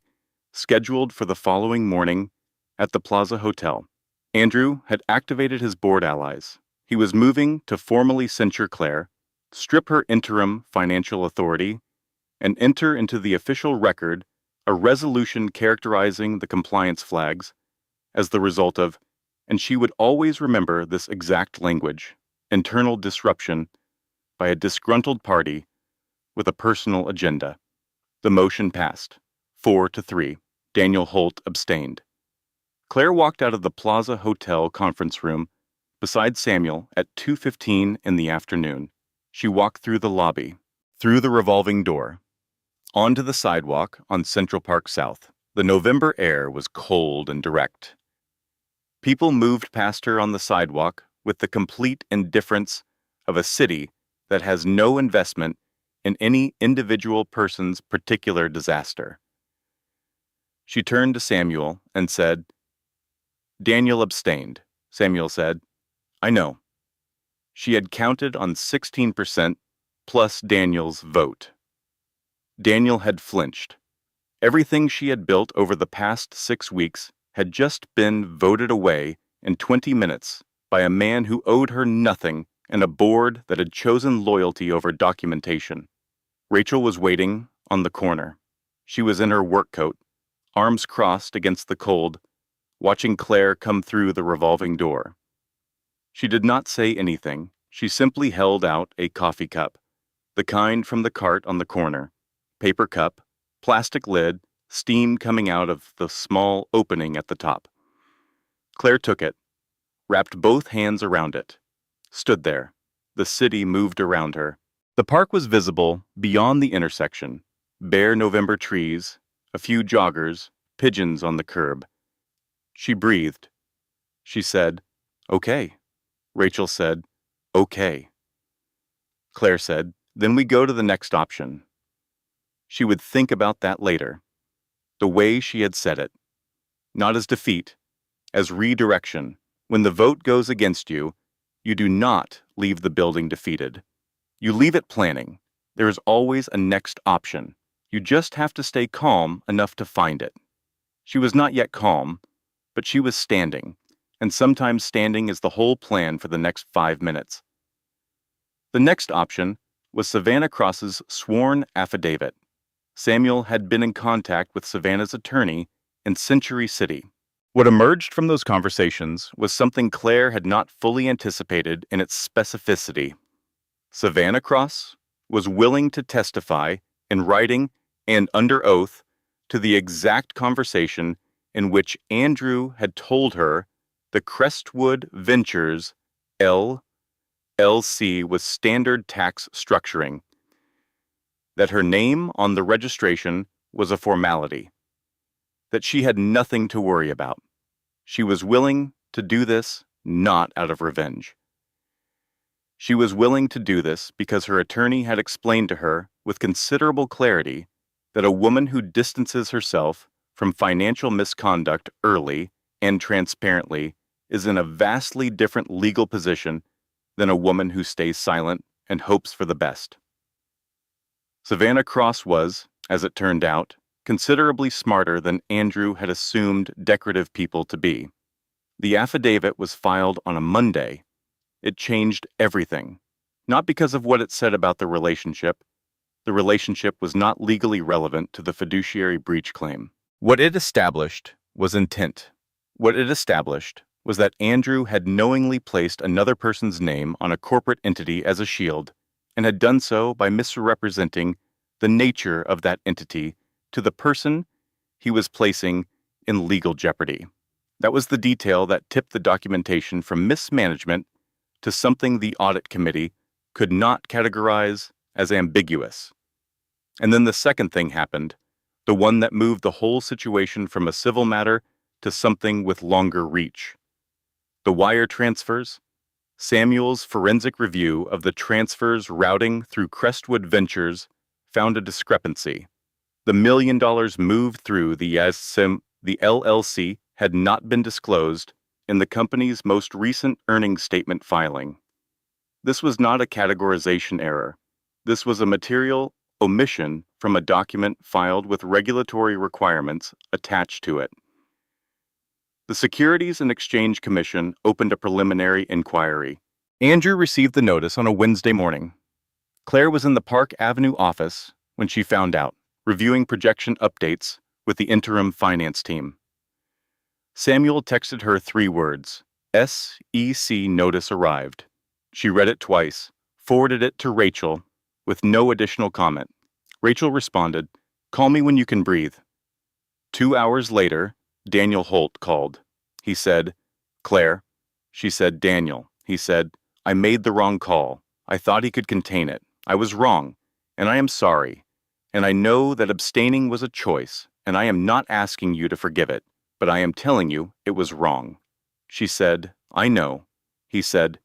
scheduled for the following morning at the Plaza Hotel. Andrew had activated his board allies. He was moving to formally censure Claire, strip her interim financial authority, and enter into the official record a resolution characterizing the compliance flags as the result of and she would always remember this exact language: internal disruption by a disgruntled party with a personal agenda. The motion passed, 4-3. Daniel Holt abstained. Claire walked out of the Plaza Hotel conference room beside Samuel at 2:15 in the afternoon. She walked through the lobby, through the revolving door, onto the sidewalk on Central Park South. The November air was cold and direct. People moved past her on the sidewalk with the complete indifference of a city that has no investment in any individual person's particular disaster. She turned to Samuel and said, "Daniel abstained," Samuel said. "I know." She had counted on 16% plus Daniel's vote. Daniel had flinched. Everything she had built over the past 6 weeks had just been voted away in 20 minutes by a man who owed her nothing and a board that had chosen loyalty over documentation. Rachel was waiting on the corner. She was in her work coat, arms crossed against the cold, watching Claire come through the revolving door. She did not say anything. She simply held out a coffee cup, the kind from the cart on the corner. Paper cup, plastic lid, steam coming out of the small opening at the top. Claire took it, wrapped both hands around it, stood there. The city moved around her. The park was visible beyond the intersection. Bare November trees, a few joggers, pigeons on the curb. She breathed. She said, "Okay." Rachel said, "Okay." Claire said, "Then we go to the next option." She would think about that later. The way she had said it. Not as defeat, as redirection. When the vote goes against you, you do not leave the building defeated. You leave it planning. There is always a next option. You just have to stay calm enough to find it. She was not yet calm, but she was standing, and sometimes standing is the whole plan for the next 5 minutes. The next option was Savannah Cross's sworn affidavit. Samuel had been in contact with Savannah's attorney in Century City. What emerged from those conversations was something Claire had not fully anticipated in its specificity. Savannah Cross was willing to testify in writing and under oath to the exact conversation in which Andrew had told her the Crestwood Ventures LLC was standard tax structuring, that her name on the registration was a formality, that she had nothing to worry about. She was willing to do this not out of revenge. She was willing to do this because her attorney had explained to her with considerable clarity that a woman who distances herself from financial misconduct early and transparently is in a vastly different legal position than a woman who stays silent and hopes for the best. Savannah Cross was, as it turned out, considerably smarter than Andrew had assumed decorative people to be. The affidavit was filed on a Monday. It changed everything, not because of what it said about the relationship. The relationship was not legally relevant to the fiduciary breach claim. What it established was intent. What it established was that Andrew had knowingly placed another person's name on a corporate entity as a shield, and had done so by misrepresenting the nature of that entity to the person he was placing in legal jeopardy. That was the detail that tipped the documentation from mismanagement to something the audit committee could not categorize as ambiguous. And then the second thing happened, the one that moved the whole situation from a civil matter to something with longer reach. The wire transfers. Samuel's forensic review of the transfers routing through Crestwood Ventures found a discrepancy. The $1 million moved through the LLC had not been disclosed in the company's most recent earnings statement filing. This was not a categorization error. This was a material omission from a document filed with regulatory requirements attached to it. The Securities and Exchange Commission opened a preliminary inquiry. Andrew received the notice on a Wednesday morning. Claire was in the Park Avenue office when she found out, reviewing projection updates with the interim finance team. Samuel texted her 3 words, SEC notice arrived. She read it twice, forwarded it to Rachel, with no additional comment. Rachel responded, "Call me when you can breathe." 2 hours later, Daniel Holt called. He said, "Claire." She said, "Daniel." He said, "I made the wrong call. I thought he could contain it. I was wrong, and I am sorry. And I know that abstaining was a choice, and I am not asking you to forgive it, but I am telling you it was wrong." She said, "I know." He said,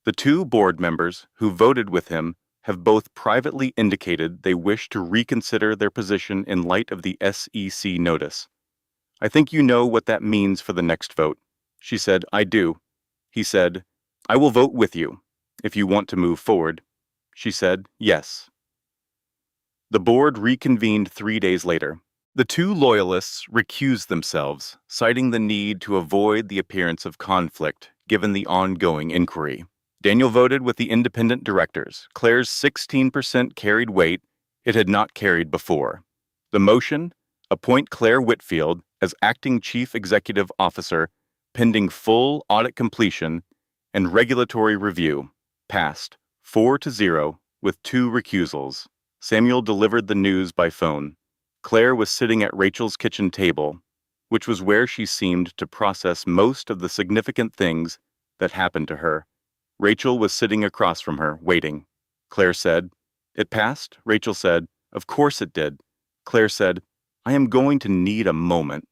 "The two board members who voted with him have both privately indicated they wish to reconsider their position in light of the SEC notice. I think you know what that means for the next vote." She said, "I do." He said, "I will vote with you, if you want to move forward." She said, "Yes." The board reconvened 3 days later. The two loyalists recused themselves, citing the need to avoid the appearance of conflict given the ongoing inquiry. Daniel voted with the independent directors. Claire's 16% carried weight it had not carried before. The motion, appoint Claire Whitfield as acting chief executive officer pending full audit completion and regulatory review, passed 4-0 with 2 recusals. Samuel delivered the news by phone. Claire was sitting at Rachel's kitchen table, which was where she seemed to process most of the significant things that happened to her. Rachel was sitting across from her, waiting. Claire said, "It passed?" Rachel said, "Of course it did." Claire said, "I am going to need a moment."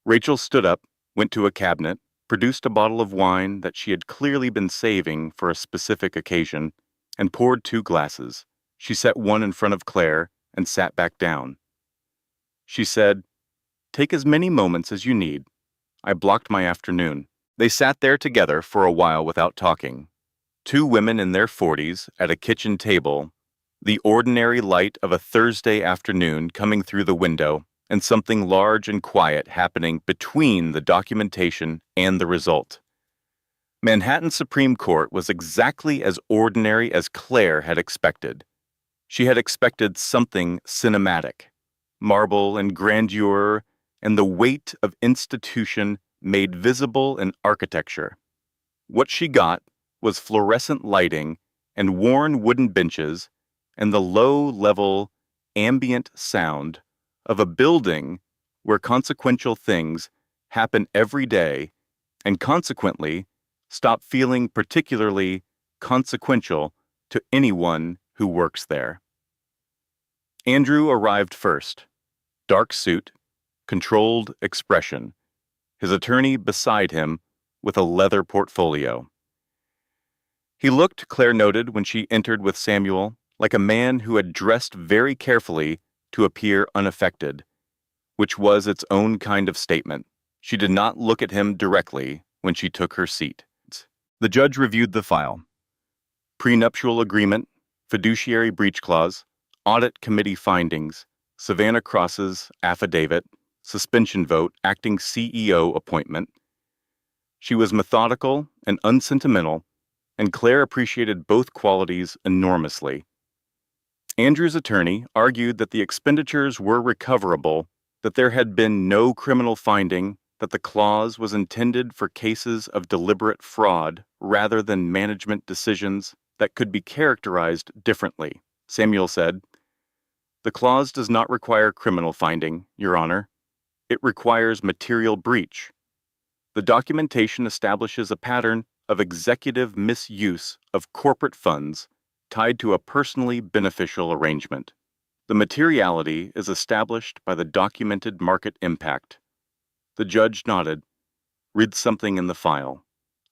Rachel stood up, went to a cabinet, produced a bottle of wine that she had clearly been saving for a specific occasion, and poured 2 glasses. She set one in front of Claire and sat back down. She said, "Take as many moments as you need. I blocked my afternoon." They sat there together for a while without talking. 2 women in their 40s at a kitchen table, the ordinary light of a Thursday afternoon coming through the window, and something large and quiet happening between the documentation and the result. Manhattan Supreme Court was exactly as ordinary as Claire had expected. She had expected something cinematic, marble and grandeur, and the weight of institution made visible in architecture. What she got was fluorescent lighting and worn wooden benches and the low-level, ambient sound of a building where consequential things happen every day and consequently stop feeling particularly consequential to anyone who works there. Andrew arrived first. Dark suit, controlled expression, his attorney beside him with a leather portfolio. He looked, Claire noted when she entered with Samuel, like a man who had dressed very carefully to appear unaffected, which was its own kind of statement. She did not look at him directly when she took her seat. The judge reviewed the file. Prenuptial agreement, fiduciary breach clause, audit committee findings, Savannah Cross's affidavit, suspension vote, acting CEO appointment. She was methodical and unsentimental, and Claire appreciated both qualities enormously. Andrew's attorney argued that the expenditures were recoverable, that there had been no criminal finding, that the clause was intended for cases of deliberate fraud rather than management decisions that could be characterized differently. Samuel said, "The clause does not require criminal finding, Your Honor. It requires material breach. The documentation establishes a pattern of executive misuse of corporate funds tied to a personally beneficial arrangement. The materiality is established by the documented market impact." The judge nodded, read something in the file,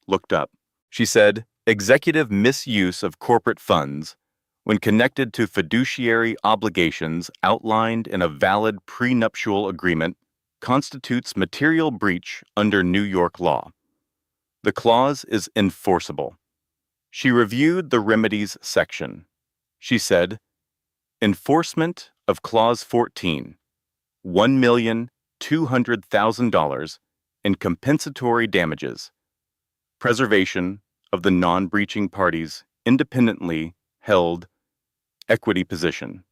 looked up. She said, "Executive misuse of corporate funds, when connected to fiduciary obligations outlined in a valid prenuptial agreement, constitutes material breach under New York law. The clause is enforceable." She reviewed the remedies section. She said, "Enforcement of Clause 14, $1,200,000 in compensatory damages. Preservation of the non-breaching parties' independently held equity position.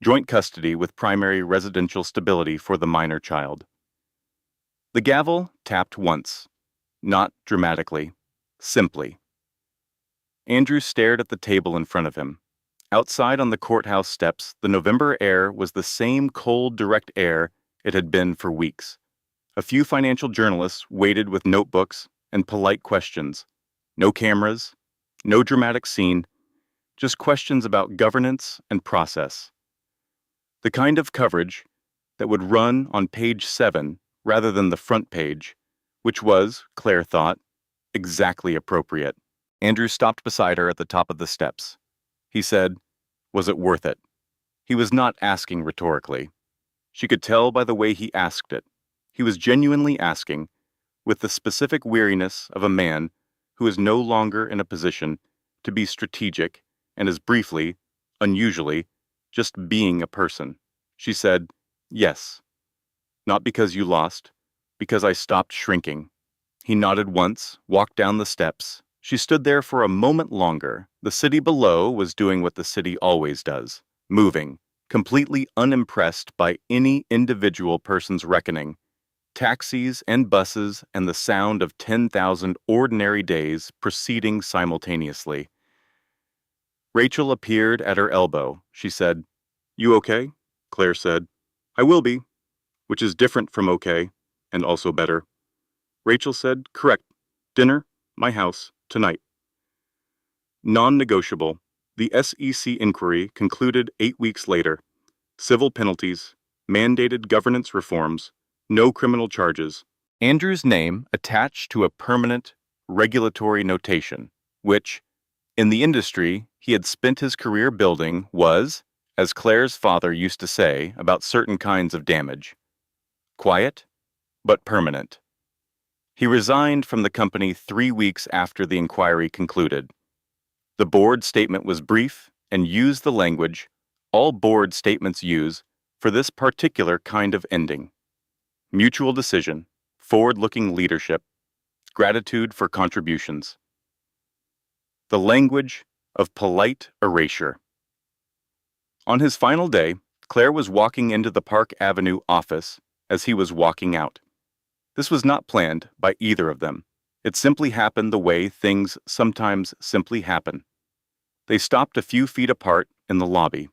Joint custody with primary residential stability for the minor child." The gavel tapped once. not dramatically, simply. Andrew stared at the table in front of him. Outside on the courthouse steps, the November air was the same cold, direct air it had been for weeks. A few financial journalists waited with notebooks and polite questions. No cameras, no dramatic scene, just questions about governance and process. The kind of coverage that would run on page 7 rather than the front page, which was, Claire thought, exactly appropriate. Andrew stopped beside her at the top of the steps. He said, "Was it worth it?" He was not asking rhetorically. She could tell by the way he asked it. He was genuinely asking, with the specific weariness of a man who is no longer in a position to be strategic and is briefly, unusually, just being a person. She said, "Yes. Not because you lost, because I stopped shrinking." He nodded once, walked down the steps. She stood there for a moment longer. The city below was doing what the city always does, moving, completely unimpressed by any individual person's reckoning. Taxis and buses and the sound of 10,000 ordinary days proceeding simultaneously. Rachel appeared at her elbow. She said, "You okay?" Claire said, "I will be," which is different from okay, and also better. Rachel said, "Correct. Dinner, my house, tonight." Non-negotiable. The SEC inquiry concluded 8 weeks later. Civil penalties, mandated governance reforms, no criminal charges. Andrew's name attached to a permanent regulatory notation, which, in the industry he had spent his career building, was, as Claire's father used to say about certain kinds of damage, quiet but permanent. He resigned from the company 3 weeks after the inquiry concluded. The board statement was brief and used the language all board statements use for this particular kind of ending. Mutual decision, forward-looking leadership, gratitude for contributions. The language of polite erasure. On his final day, Claire was walking into the Park Avenue office as he was walking out. This was not planned by either of them. It simply happened the way things sometimes simply happen. They stopped a few feet apart in the lobby.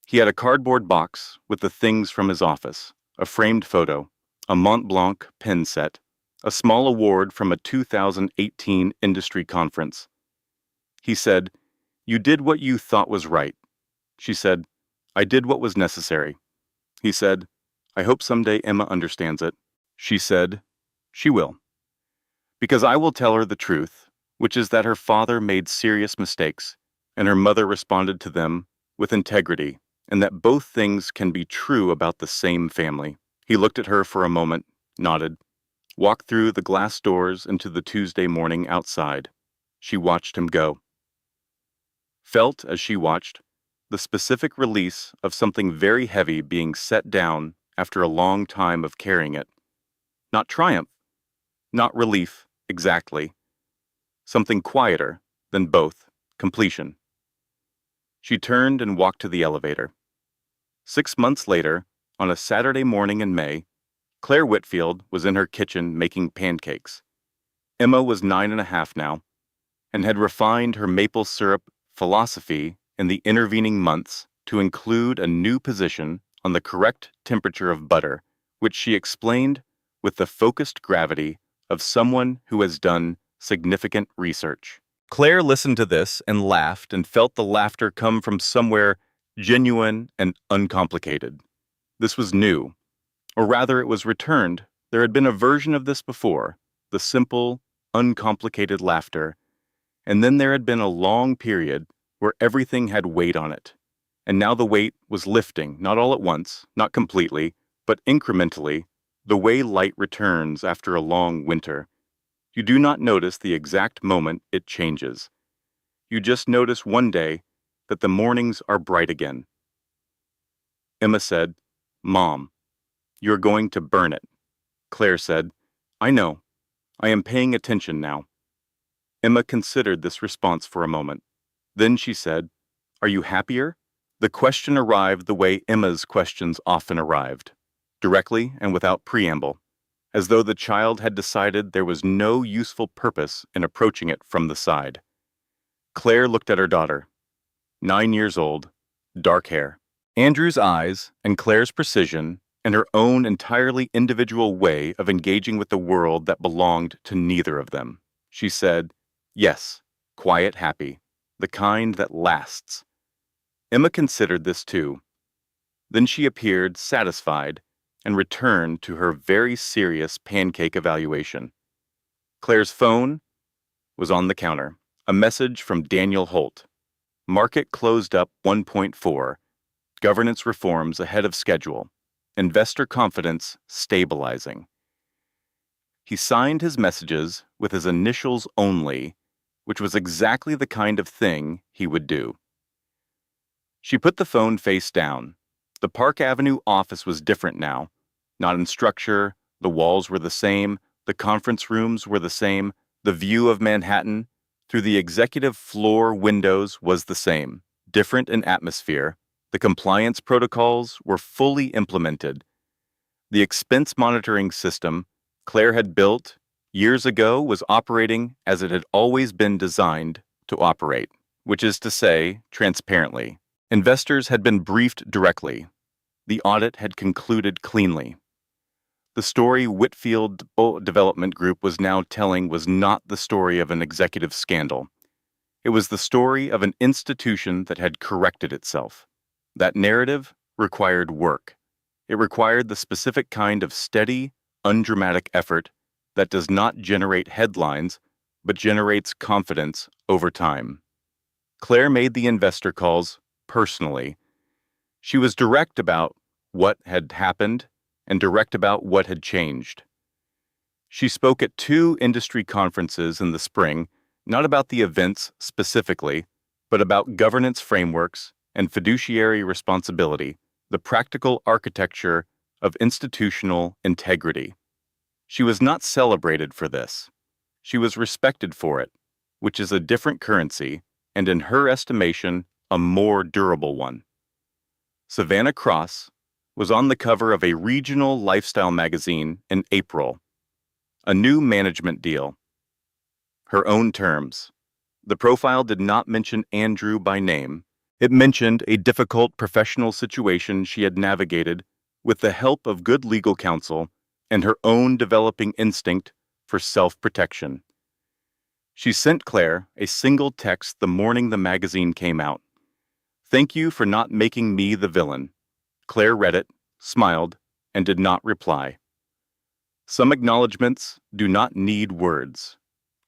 He had a cardboard box with the things from his office, a framed photo, a Mont Blanc pen set, a small award from a 2018 industry conference. He said, "You did what you thought was right." She said, "I did what was necessary." He said, "I hope someday Emma understands it." She said, "She will. Because I will tell her the truth, which is that her father made serious mistakes, and her mother responded to them with integrity, and that both things can be true about the same family." He looked at her for a moment, nodded, walked through the glass doors into the Tuesday morning outside. She watched him go. Felt, as she watched, the specific release of something very heavy being set down after a long time of carrying it. Not triumph, not relief, exactly. Something quieter than both, completion. She turned and walked to the elevator. 6 months later, on a Saturday morning in May, Claire Whitfield was in her kitchen making pancakes. Emma was 9.5 now, and had refined her maple syrup philosophy in the intervening months to include a new position on the correct temperature of butter, which she explained with the focused gravity of someone who has done significant research. Claire listened to this and laughed and felt the laughter come from somewhere genuine and uncomplicated. This was new, or rather it was returned. There had been a version of this before, the simple, uncomplicated laughter, and then there had been a long period where everything had weight on it. And now the weight was lifting, not all at once, not completely, but incrementally, the way light returns after a long winter. You do not notice the exact moment it changes. You just notice one day that the mornings are bright again. Emma said, "Mom, you're going to burn it." Claire said, "I know. I am paying attention now." Emma considered this response for a moment. Then she said, "Are you happier?" The question arrived the way Emma's questions often arrived, directly and without preamble. as though the child had decided there was no useful purpose in approaching it from the side. Claire looked at her daughter, 9 years old, dark hair. Andrew's eyes and Claire's precision and her own entirely individual way of engaging with the world that belonged to neither of them. She said, "Yes, quiet, happy, the kind that lasts." Emma considered this too. Then she appeared satisfied and returned to her very serious pancake evaluation. Claire's phone was on the counter. A message from Daniel Holt. Market closed up 1.4. Governance reforms ahead of schedule. Investor confidence stabilizing. He signed his messages with his initials only, which was exactly the kind of thing he would do. She put the phone face down. The Park Avenue office was different now. Not in structure, the walls were the same, the conference rooms were the same, the view of Manhattan through the executive floor windows was the same, different in atmosphere. The compliance protocols were fully implemented. The expense monitoring system Claire had built years ago was operating as it had always been designed to operate, which is to say, transparently. Investors had been briefed directly. The audit had concluded cleanly. The story Whitfield Development Group was now telling was not the story of an executive scandal. It was the story of an institution that had corrected itself. That narrative required work. It required the specific kind of steady, undramatic effort that does not generate headlines, but generates confidence over time. Claire made the investor calls personally. She was direct about what had happened and direct about what had changed. She spoke at 2 industry conferences in the spring, not about the events specifically, but about governance frameworks and fiduciary responsibility, the practical architecture of institutional integrity. She was not celebrated for this. She was respected for it, which is a different currency, and in her estimation, a more durable one. Savannah Cross was on the cover of a regional lifestyle magazine in April. A new management deal. Her own terms. The profile did not mention Andrew by name. It mentioned a difficult professional situation she had navigated with the help of good legal counsel and her own developing instinct for self-protection. She sent Claire a single text the morning the magazine came out. "Thank you for not making me the villain." Claire read it, smiled, and did not reply. Some acknowledgments do not need words.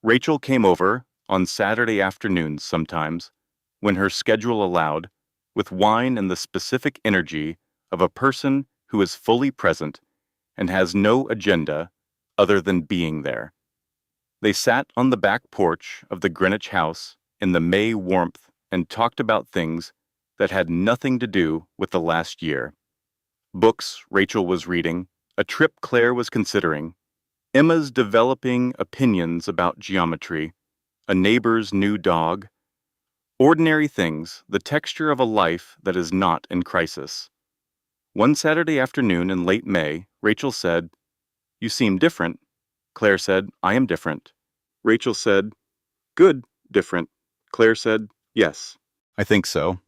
Rachel came over on Saturday afternoons sometimes, when her schedule allowed, with wine and the specific energy of a person who is fully present and has no agenda other than being there. They sat on the back porch of the Greenwich house in the May warmth and talked about things that had nothing to do with the last year. Books Rachel was reading, a trip Claire was considering, Emma's developing opinions about geometry, a neighbor's new dog, ordinary things, the texture of a life that is not in crisis. One Saturday afternoon in late May, Rachel said, "You seem different." Claire said, "I am different." Rachel said, "Good, different." Claire said, "Yes, I think so."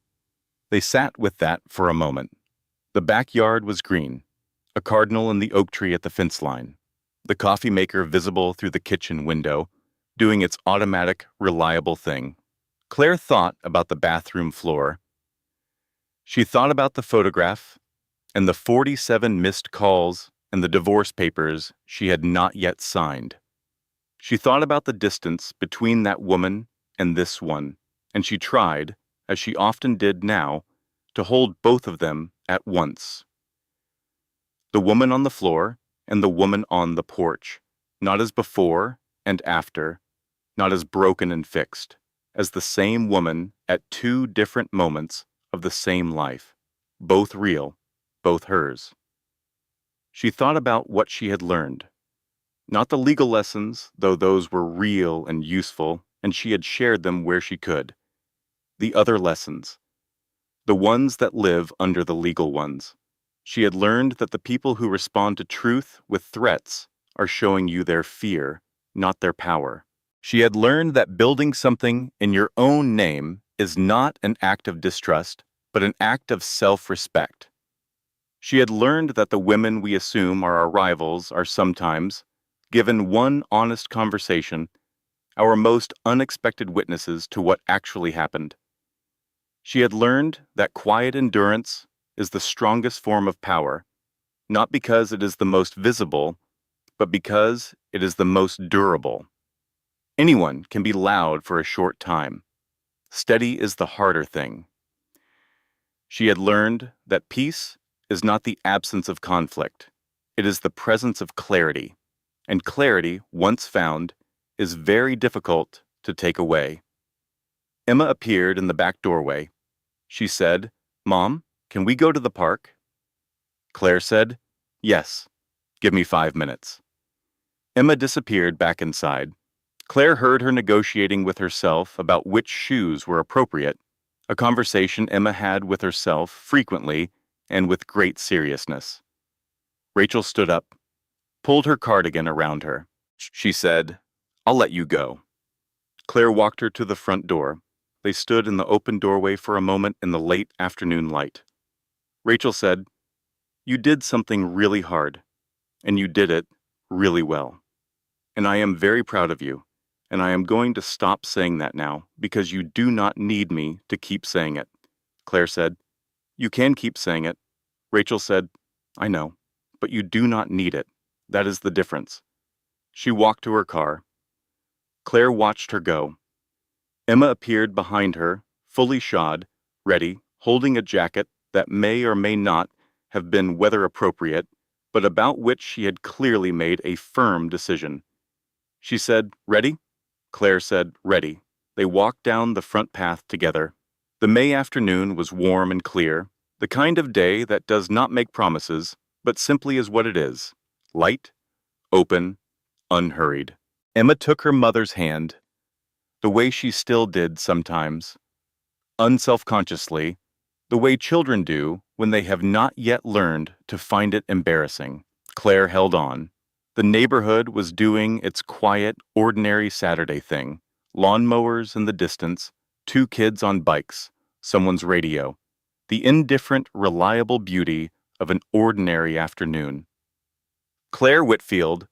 They sat with that for a moment. The backyard was green, a cardinal in the oak tree at the fence line, the coffee maker visible through the kitchen window, doing its automatic, reliable thing. Claire thought about the bathroom floor. She thought about the photograph and the 47 missed calls and the divorce papers she had not yet signed. She thought about the distance between that woman and this one, and she tried, as she often did now, to hold both of them at once. The woman on the floor and the woman on the porch, not as before and after, not as broken and fixed, as the same woman at 2 different moments of the same life, both real, both hers. She thought about what she had learned. Not the legal lessons, though those were real and useful, and she had shared them where she could. The other lessons. The ones that live under the legal ones. She had learned that the people who respond to truth with threats are showing you their fear, not their power. She had learned that building something in your own name is not an act of distrust, but an act of self-respect. She had learned that the women we assume are our rivals are sometimes, given one honest conversation, our most unexpected witnesses to what actually happened. She had learned that quiet endurance is the strongest form of power, not because it is the most visible, but because it is the most durable. Anyone can be loud for a short time. Steady is the harder thing. She had learned that peace is not the absence of conflict. It is the presence of clarity. And clarity, once found, is very difficult to take away. Emma appeared in the back doorway. She said, "Mom, can we go to the park?" Claire said, "Yes. Give me 5 minutes." Emma disappeared back inside. Claire heard her negotiating with herself about which shoes were appropriate, a conversation Emma had with herself frequently and with great seriousness. Rachel stood up, pulled her cardigan around her. She said, "I'll let you go." Claire walked her to the front door. They stood in the open doorway for a moment in the late afternoon light. Rachel said, "You did something really hard, and you did it really well. And I am very proud of you, and I am going to stop saying that now because you do not need me to keep saying it." Claire said, "You can keep saying it." Rachel said, "I know, but you do not need it. That is the difference." She walked to her car. Claire watched her go. Emma appeared behind her, fully shod, ready, holding a jacket that may or may not have been weather appropriate, but about which she had clearly made a firm decision. She said, "Ready?" Claire said, "Ready." They walked down the front path together. The May afternoon was warm and clear, the kind of day that does not make promises, but simply is what it is: light, open, unhurried. Emma took her mother's hand, the way she still did sometimes, unselfconsciously, the way children do when they have not yet learned to find it embarrassing. Claire held on. The neighborhood was doing its quiet, ordinary Saturday thing. Lawnmowers in the distance, 2 kids on bikes, someone's radio. The indifferent, reliable beauty of an ordinary afternoon. Claire Whitfield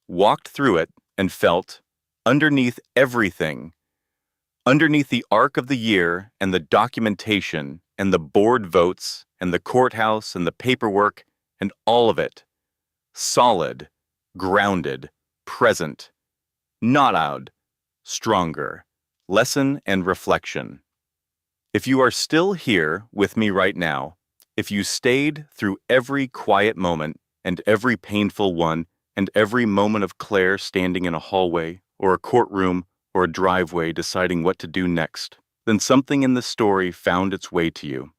walked through it and felt, underneath everything, underneath the arc of the year and the documentation and the board votes and the courthouse and the paperwork and all of it, solid, grounded, present, not out, stronger, lesson and reflection. If you are still here with me right now, if you stayed through every quiet moment and every painful one and every moment of Claire standing in a hallway or a courtroom or a driveway deciding what to do next, then something in the story found its way to you,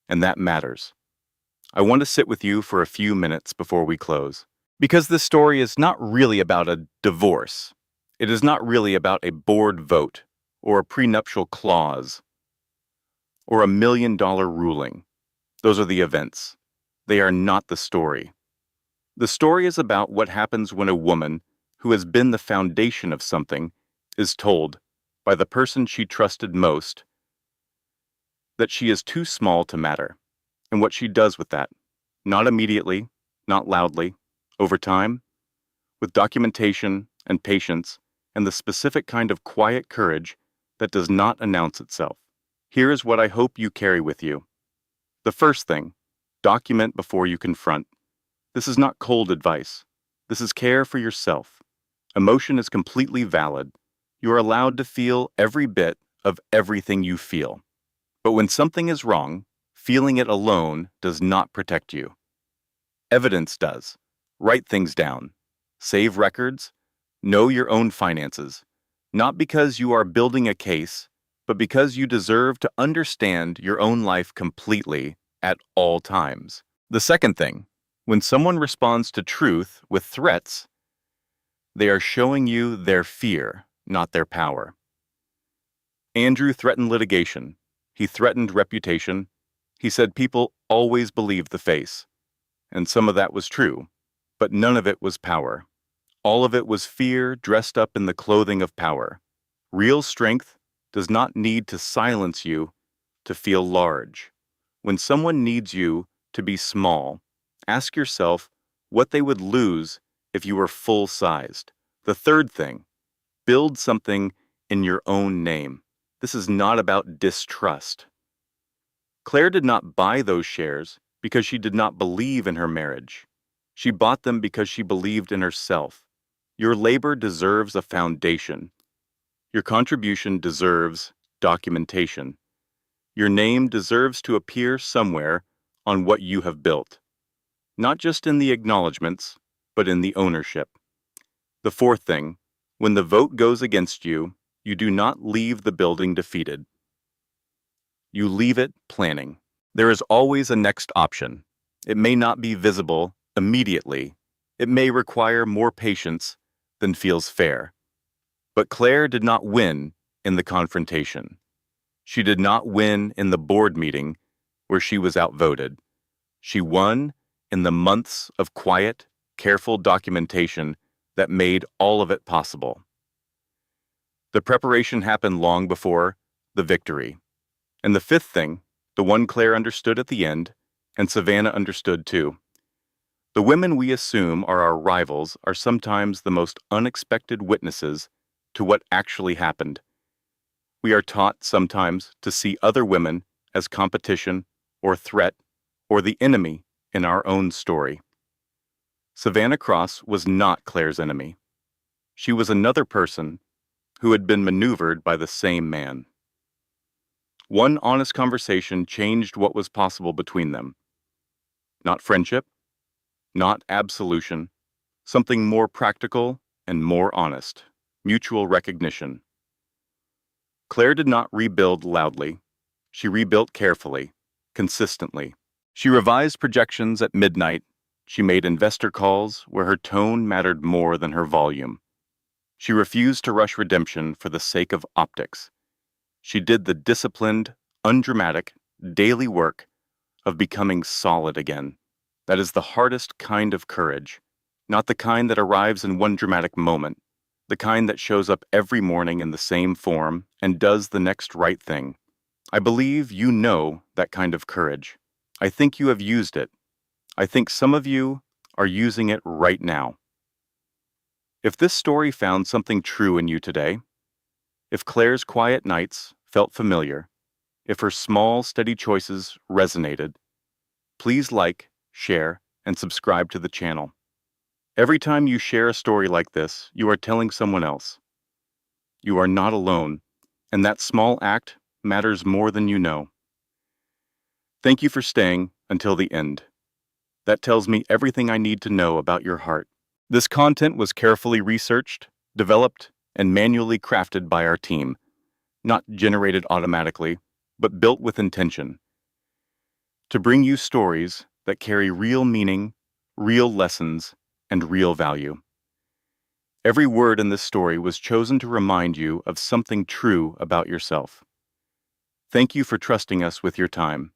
and that matters. I want to sit with you for a few minutes before we close, because this story is not really about a divorce. It is not really about a board vote or a prenuptial clause or a $1 million ruling. Those are the events. They are not the story. The story is about what happens when a woman, who has been the foundation of something, is told, by the person she trusted most, that she is too small to matter, and what she does with that. Not immediately, not loudly, over time, with documentation and patience and the specific kind of quiet courage that does not announce itself. Here is what I hope you carry with you. The first thing, document before you confront. This is not cold advice. This is care for yourself. Emotion is completely valid. You are allowed to feel every bit of everything you feel. But when something is wrong, feeling it alone does not protect you. Evidence does. Write things down. Save records. Know your own finances. Not because you are building a case, but because you deserve to understand your own life completely at all times. The second thing, when someone responds to truth with threats, they are showing you their fear, not their power. Andrew threatened litigation. He threatened reputation. He said people always believe the face. And some of that was true, but none of it was power. All of it was fear dressed up in the clothing of power. Real strength does not need to silence you to feel large. When someone needs you to be small, ask yourself what they would lose if you were full-sized. The third thing, build something in your own name. This is not about distrust. Claire did not buy those shares because she did not believe in her marriage. She bought them because she believed in herself. Your labor deserves a foundation. Your contribution deserves documentation. Your name deserves to appear somewhere on what you have built, not just in the acknowledgments, but in the ownership. The fourth thing, when the vote goes against you, you do not leave the building defeated. You leave it planning. There is always a next option. It may not be visible immediately. It may require more patience than feels fair. But Claire did not win in the confrontation. She did not win in the board meeting where she was outvoted. She won in the months of quiet, careful documentation that made all of it possible. The preparation happened long before the victory. And the fifth thing, the one Claire understood at the end, and Savannah understood too. The women we assume are our rivals are sometimes the most unexpected witnesses to what actually happened. We are taught sometimes to see other women as competition or threat or the enemy in our own story. Savannah Cross was not Claire's enemy. She was another person who had been maneuvered by the same man. One honest conversation changed what was possible between them. Not friendship, not absolution, something more practical and more honest, mutual recognition. Claire did not rebuild loudly. She rebuilt carefully, consistently. She revised projections at midnight. She made investor calls where her tone mattered more than her volume. She refused to rush redemption for the sake of optics. She did the disciplined, undramatic, daily work of becoming solid again. That is the hardest kind of courage, not the kind that arrives in one dramatic moment, the kind that shows up every morning in the same form and does the next right thing. I believe you know that kind of courage. I think you have used it. I think some of you are using it right now. If this story found something true in you today, if Claire's quiet nights felt familiar, if her small, steady choices resonated, please like, share, and subscribe to the channel. Every time you share a story like this, you are telling someone else. You are not alone, and that small act matters more than you know. Thank you for staying until the end. That tells me everything I need to know about your heart. This content was carefully researched, developed, and manually crafted by our team, not generated automatically, but built with intention. To bring you stories that carry real meaning, real lessons, and real value. Every word in this story was chosen to remind you of something true about yourself. Thank you for trusting us with your time.